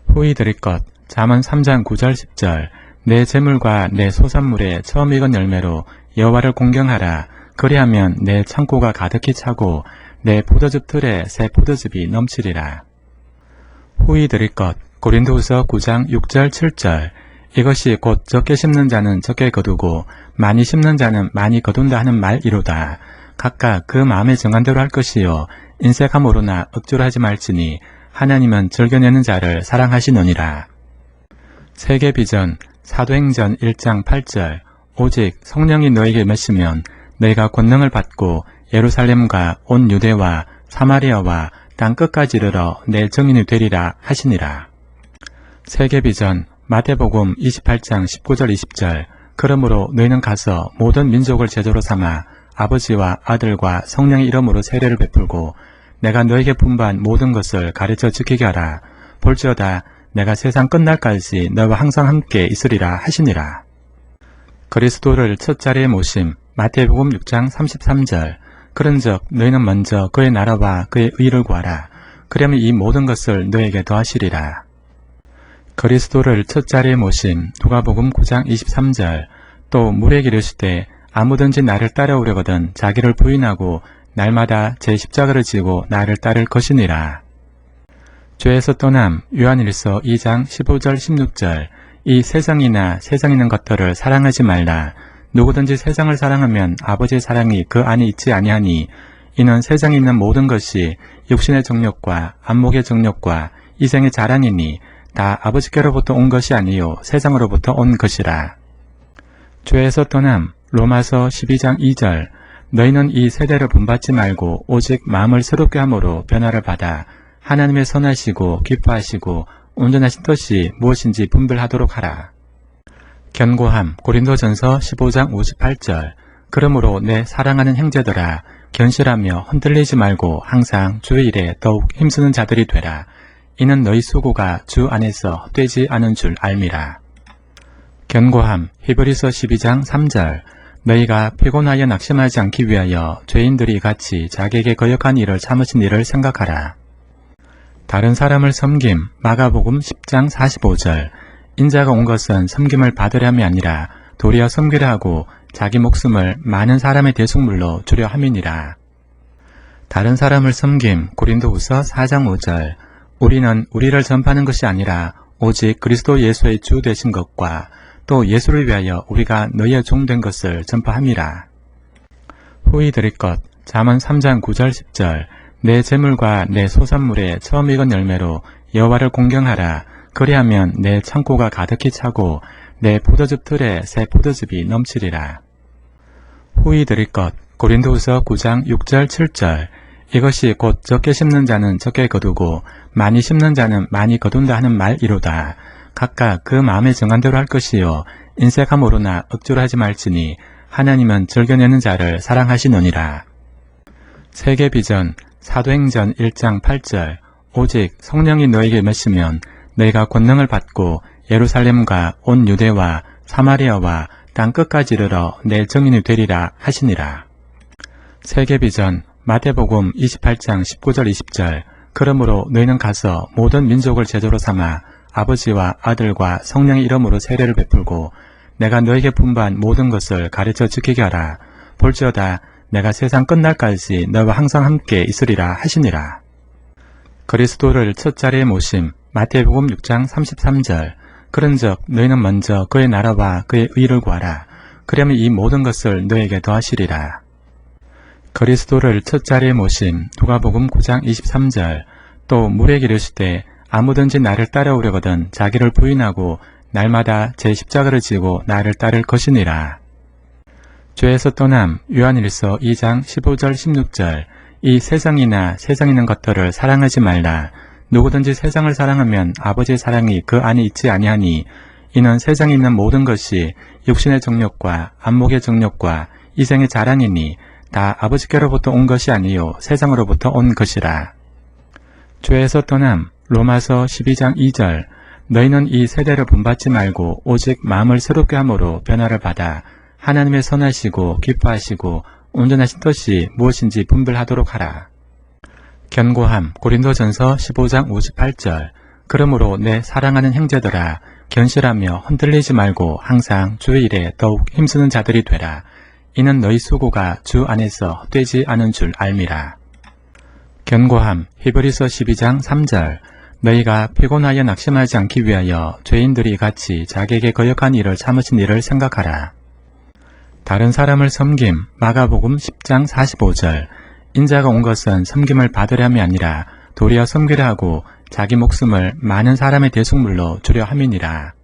Speaker 1: 후히 드릴 것 잠언 3장 9절 10절 내 재물과 내 소산물의 처음 익은 열매로 여호와를 공경하라. 그리하면 내 창고가 가득히 차고 내 포도즙 틀에 새 포도즙이 넘치리라. 후히 드릴 것 고린도후서 9장 6절 7절 이것이 곧 적게 심는 자는 적게 거두고 많이 심는 자는 많이 거둔다 하는 말이로다. 각각 그 마음에 정한 대로 할 것이요 인색함으로나 억지로 하지 말지니 하나님은 즐겨내는 자를 사랑하시느니라. 세계비전 사도행전 1장 8절 오직 성령이 너에게 맺으면 너희가 권능을 받고 예루살렘과 온 유대와 사마리아와 땅 끝까지 이르러 내 증인이 되리라 하시니라. 세계비전 마태복음 28장 19절 20절 그러므로 너희는 가서 모든 민족을 제자로 삼아 아버지와 아들과 성령의 이름으로 세례를 베풀고 내가 너에게 분부한 모든 것을 가르쳐 지키게 하라. 볼지어다 내가 세상 끝날까지 너와 항상 함께 있으리라 하시니라. 그리스도를 첫 자리에 모심 마태복음 6장 33절 그런즉 너희는 먼저 그의 나라와 그의 의를 구하라. 그러면 이 모든 것을 너에게 더하시리라. 그리스도를 첫 자리에 모심 누가복음 9장 23절 또 물에게 이르시되 아무든지 나를 따라오려거든 자기를 부인하고 날마다 제 십자가를 지고 나를 따를 것이니라. 죄에서 떠남 요한일서 2장 15절 16절 이 세상이나 세상 있는 것들을 사랑하지 말라. 누구든지 세상을 사랑하면 아버지의 사랑이 그 안에 있지 아니하니 이는 세상에 있는 모든 것이 육신의 정욕과 안목의 정욕과 이생의 자랑이니 다 아버지께로부터 온 것이 아니요 세상으로부터 온 것이라. 죄에서 떠남 로마서 12장 2절 너희는 이 세대를 본받지 말고 오직 마음을 새롭게 함으로 변화를 받아 하나님의 선하시고 기뻐하시고 온전하신 뜻이 무엇인지 분별하도록 하라. 견고함 고린도전서 15장 58절 그러므로 내 사랑하는 형제들아 견실하며 흔들리지 말고 항상 주의 일에 더욱 힘쓰는 자들이 되라. 이는 너희 수고가 주 안에서 헛되지 않은 줄 알미라. 견고함 히브리서 12장 3절 너희가 피곤하여 낙심하지 않기 위하여 죄인들이 같이 자기에게 거역한 일을 참으신 일을 생각하라. 다른 사람을 섬김 마가복음 10장 45절 인자가 온 것은 섬김을 받으려 함이 아니라 도리어 섬기려 하고 자기 목숨을 많은 사람의 대속물로 주려 함이니라. 다른 사람을 섬김 고린도후서 4장 5절 우리는 우리를 전파하는 것이 아니라 오직 그리스도 예수의 주 되신 것과 또 예수를 위하여 우리가 너희의 종 된 것을 전파함이라. 후히 드릴 것 잠언 3장 9절 10절 내 재물과 내 소산물의 처음 익은 열매로 여호와를 공경하라. 그리하면 내 창고가 가득히 차고 내 포도즙 틀에 새 포도즙이 넘치리라. 후히 드릴 것 고린도후서 9장 6절 7절 이것이 곧 적게 심는 자는 적게 거두고 많이 심는 자는 많이 거둔다 하는 말이로다. 각각 그 마음에 정한 대로 할 것이요 인색함으로나 억지로 하지 말지니 하나님은 즐겨내는 자를 사랑하시느니라. 세계비전 사도행전 1장 8절 오직 성령이 너에게 맺으면 너희가 권능을 받고 예루살렘과 온 유대와 사마리아와 땅 끝까지 이르러 내 증인이 되리라 하시니라. 세계비전 마태복음 28장 19절 20절 그러므로 너희는 가서 모든 민족을 제자로 삼아 아버지와 아들과 성령의 이름으로 세례를 베풀고 내가 너에게 분부한 모든 것을 가르쳐 지키게 하라. 볼지어다 내가 세상 끝날까지 너와 항상 함께 있으리라 하시니라. 그리스도를 첫 자리에 모심 마태복음 6장 33절 그런즉 너희는 먼저 그의 나라와 그의 의를 구하라. 그러면 이 모든 것을 너에게 더하시리라. 그리스도를 첫 자리에 모심 누가복음 9장 23절 또 물에게 이르시되 아무든지 나를 따라오려거든 자기를 부인하고 날마다 제 십자가를 지고 나를 따를 것이니라. 죄에서 떠남 요한일서 2장 15절 16절 이 세상이나 세상 있는 것들을 사랑하지 말라. 누구든지 세상을 사랑하면 아버지의 사랑이 그 안에 있지 아니하니 이는 세상에 있는 모든 것이 육신의 정욕과 안목의 정욕과 이생의 자랑이니 다 아버지께로부터 온 것이 아니요 세상으로부터 온 것이라. 죄에서 떠남 로마서 12장 2절 너희는 이 세대를 본받지 말고 오직 마음을 새롭게 함으로 변화를 받아 하나님의 선하시고 기뻐하시고 온전하신 뜻이 무엇인지 분별하도록 하라. 견고함 고린도전서 15장 58절 그러므로 내 사랑하는 형제들아 견실하며 흔들리지 말고 항상 주의 일에 더욱 힘쓰는 자들이 되라. 이는 너희 수고가 주 안에서 헛되지 않은 줄 알미라. 견고함 히브리서 12장 3절 너희가 피곤하여 낙심하지 않기 위하여 죄인들이 같이 자기에게 거역한 일을 참으신 일을 생각하라. 다른 사람을 섬김. 마가복음 10장 45절. 인자가 온 것은 섬김을 받으려 함이 아니라 도리어 섬기려 하고 자기 목숨을 많은 사람의 대속물로 주려 함이니라.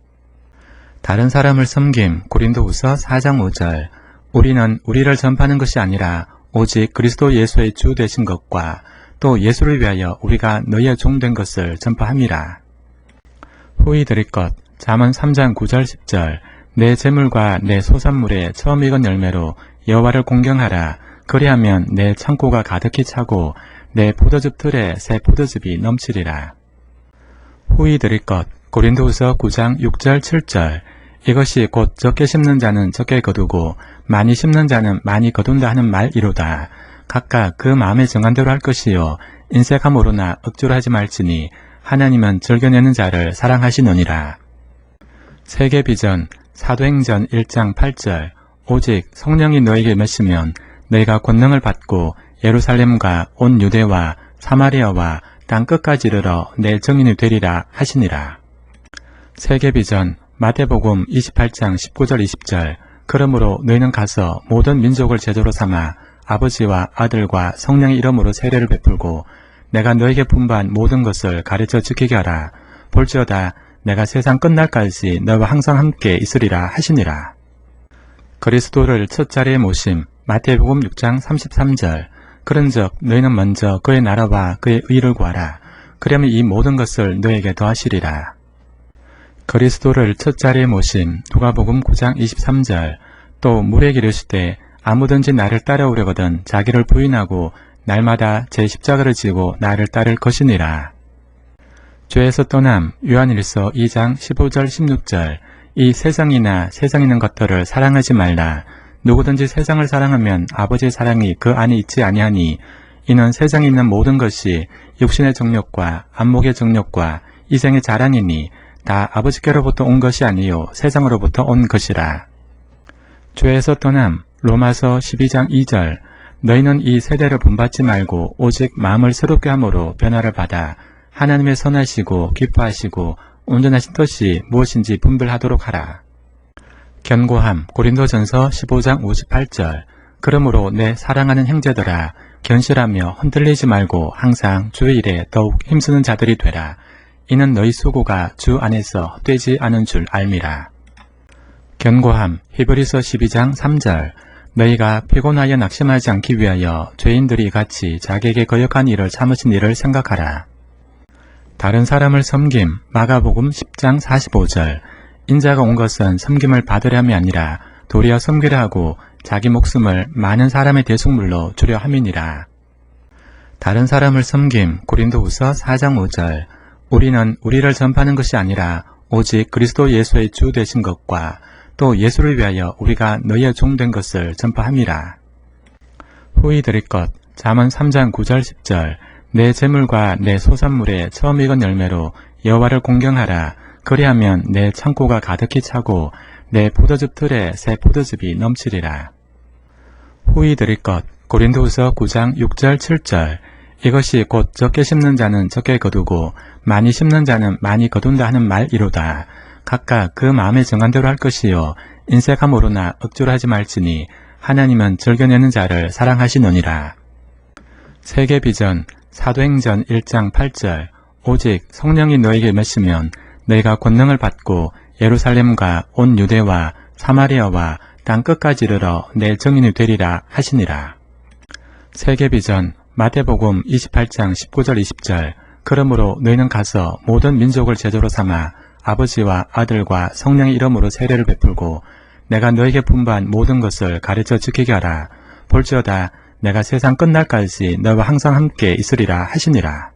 Speaker 1: 다른 사람을 섬김. 고린도후서 4장 5절. 우리는 우리를 전파하는 것이 아니라 오직 그리스도 예수의 주 되신 것과 또 예수를 위하여 우리가 너희의 종 된 것을 전파함이라. 후히 드릴 것. 잠언 3장 9절 10절. 내 재물과 내 소산물의 처음 익은 열매로 여호와를 공경하라. 그리하면 내 창고가 가득히 차고 내 포도즙 틀에 새 포도즙이 넘치리라. 후히 드릴 것. 고린도후서 9장 6절 7절. 이것이 곧 적게 심는 자는 적게 거두고 많이 심는 자는 많이 거둔다 하는 말이로다. 각각 그 마음에 정한 대로 할 것이요 인색함으로나 억지로 하지 말지니 하나님은 즐겨내는 자를 사랑하시느니라. 세계비전. 사도행전 1장 8절. 오직 성령이 너에게 임하시면 너희가 권능을 받고 예루살렘과 온 유대와 사마리아와 땅 끝까지 이르러 내 증인이 되리라 하시니라. 세계비전. 마태복음 28장 19절 20절. 그러므로 너희는 가서 모든 민족을 제자로 삼아 아버지와 아들과 성령의 이름으로 세례를 베풀고 내가 너에게 분부한 모든 것을 가르쳐 지키게 하라. 볼지어다 내가 세상 끝날까지 너와 항상 함께 있으리라 하시니라. 그리스도를 첫 자리에 모심. 마태복음 6장 33절. 그런즉 너희는 먼저 그의 나라와 그의 의를 구하라. 그러면 이 모든 것을 너에게 더하시리라. 그리스도를 첫 자리에 모심. 누가복음 9장 23절. 또 물에게 이르시되 아무든지 나를 따라오려거든 자기를 부인하고 날마다 제 십자가를 지고 나를 따를 것이니라. 죄에서 떠남. 요한일서 2장 15절 16절. 이 세상이나 세상에 있는 것들을 사랑하지 말라. 누구든지 세상을 사랑하면 아버지의 사랑이 그 안에 있지 아니하니 이는 세상에 있는 모든 것이 육신의 정욕과 안목의 정욕과 이생의 자랑이니 다 아버지께로부터 온 것이 아니요 세상으로부터 온 것이라. 죄에서 떠남. 로마서 12장 2절. 너희는 이 세대를 본받지 말고 오직 마음을 새롭게 함으로 변화를 받아 하나님의 선하시고 기뻐하시고 온전하신 뜻이 무엇인지 분별하도록 하라. 견고함. 고린도전서 15장 58절. 그러므로 내 사랑하는 형제들아 견실하며 흔들리지 말고 항상 주의 일에 더욱 힘쓰는 자들이 되라. 이는 너희 수고가 주 안에서 헛되지 않은 줄 알미라. 견고함. 히브리서 12장 3절. 너희가 피곤하여 낙심하지 않기 위하여 죄인들이 같이 자기에게 거역한 일을 참으신 일을 생각하라. 다른 사람을 섬김. 마가복음 10장 45절. 인자가 온 것은 섬김을 받으려 함이 아니라 도리어 섬기려 하고 자기 목숨을 많은 사람의 대속물로 주려 함이니라. 다른 사람을 섬김. 고린도후서 4장 5절. 우리는 우리를 전파하는 것이 아니라 오직 그리스도 예수의 주 되신 것과 또 예수를 위하여 우리가 너희의 종 된 것을 전파함이라. 후히 드릴 것. 잠언 3장 9절 10절. 내 재물과 내 소산물의 처음 익은 열매로 여호와를 공경하라. 그리하면 내 창고가 가득히 차고 내 포도즙 틀에 새 포도즙이 넘치리라. 후히 드릴 것. 고린도후서 9장 6절 7절. 이것이 곧 적게 심는 자는 적게 거두고 많이 심는 자는 많이 거둔다 하는 말이로다. 각각 그 마음에 정한 대로 할 것이요 인색함으로나 억지로 하지 말지니 하나님은 즐겨내는 자를 사랑하시느니라. 세계비전. 사도행전 1장 8절. 오직 성령이 너에게 임하시면 너희가 권능을 받고 예루살렘과 온 유대와 사마리아와 땅 끝까지 이르러 내 증인이 되리라 하시니라. 세계비전. 마태복음 28장 19절 20절. 그러므로 너희는 가서 모든 민족을 제자로 삼아 아버지와 아들과 성령의 이름으로 세례를 베풀고 내가 너에게 분부한 모든 것을 가르쳐 지키게 하라. 볼지어다 내가 세상 끝날까지 너와 항상 함께 있으리라 하시니라.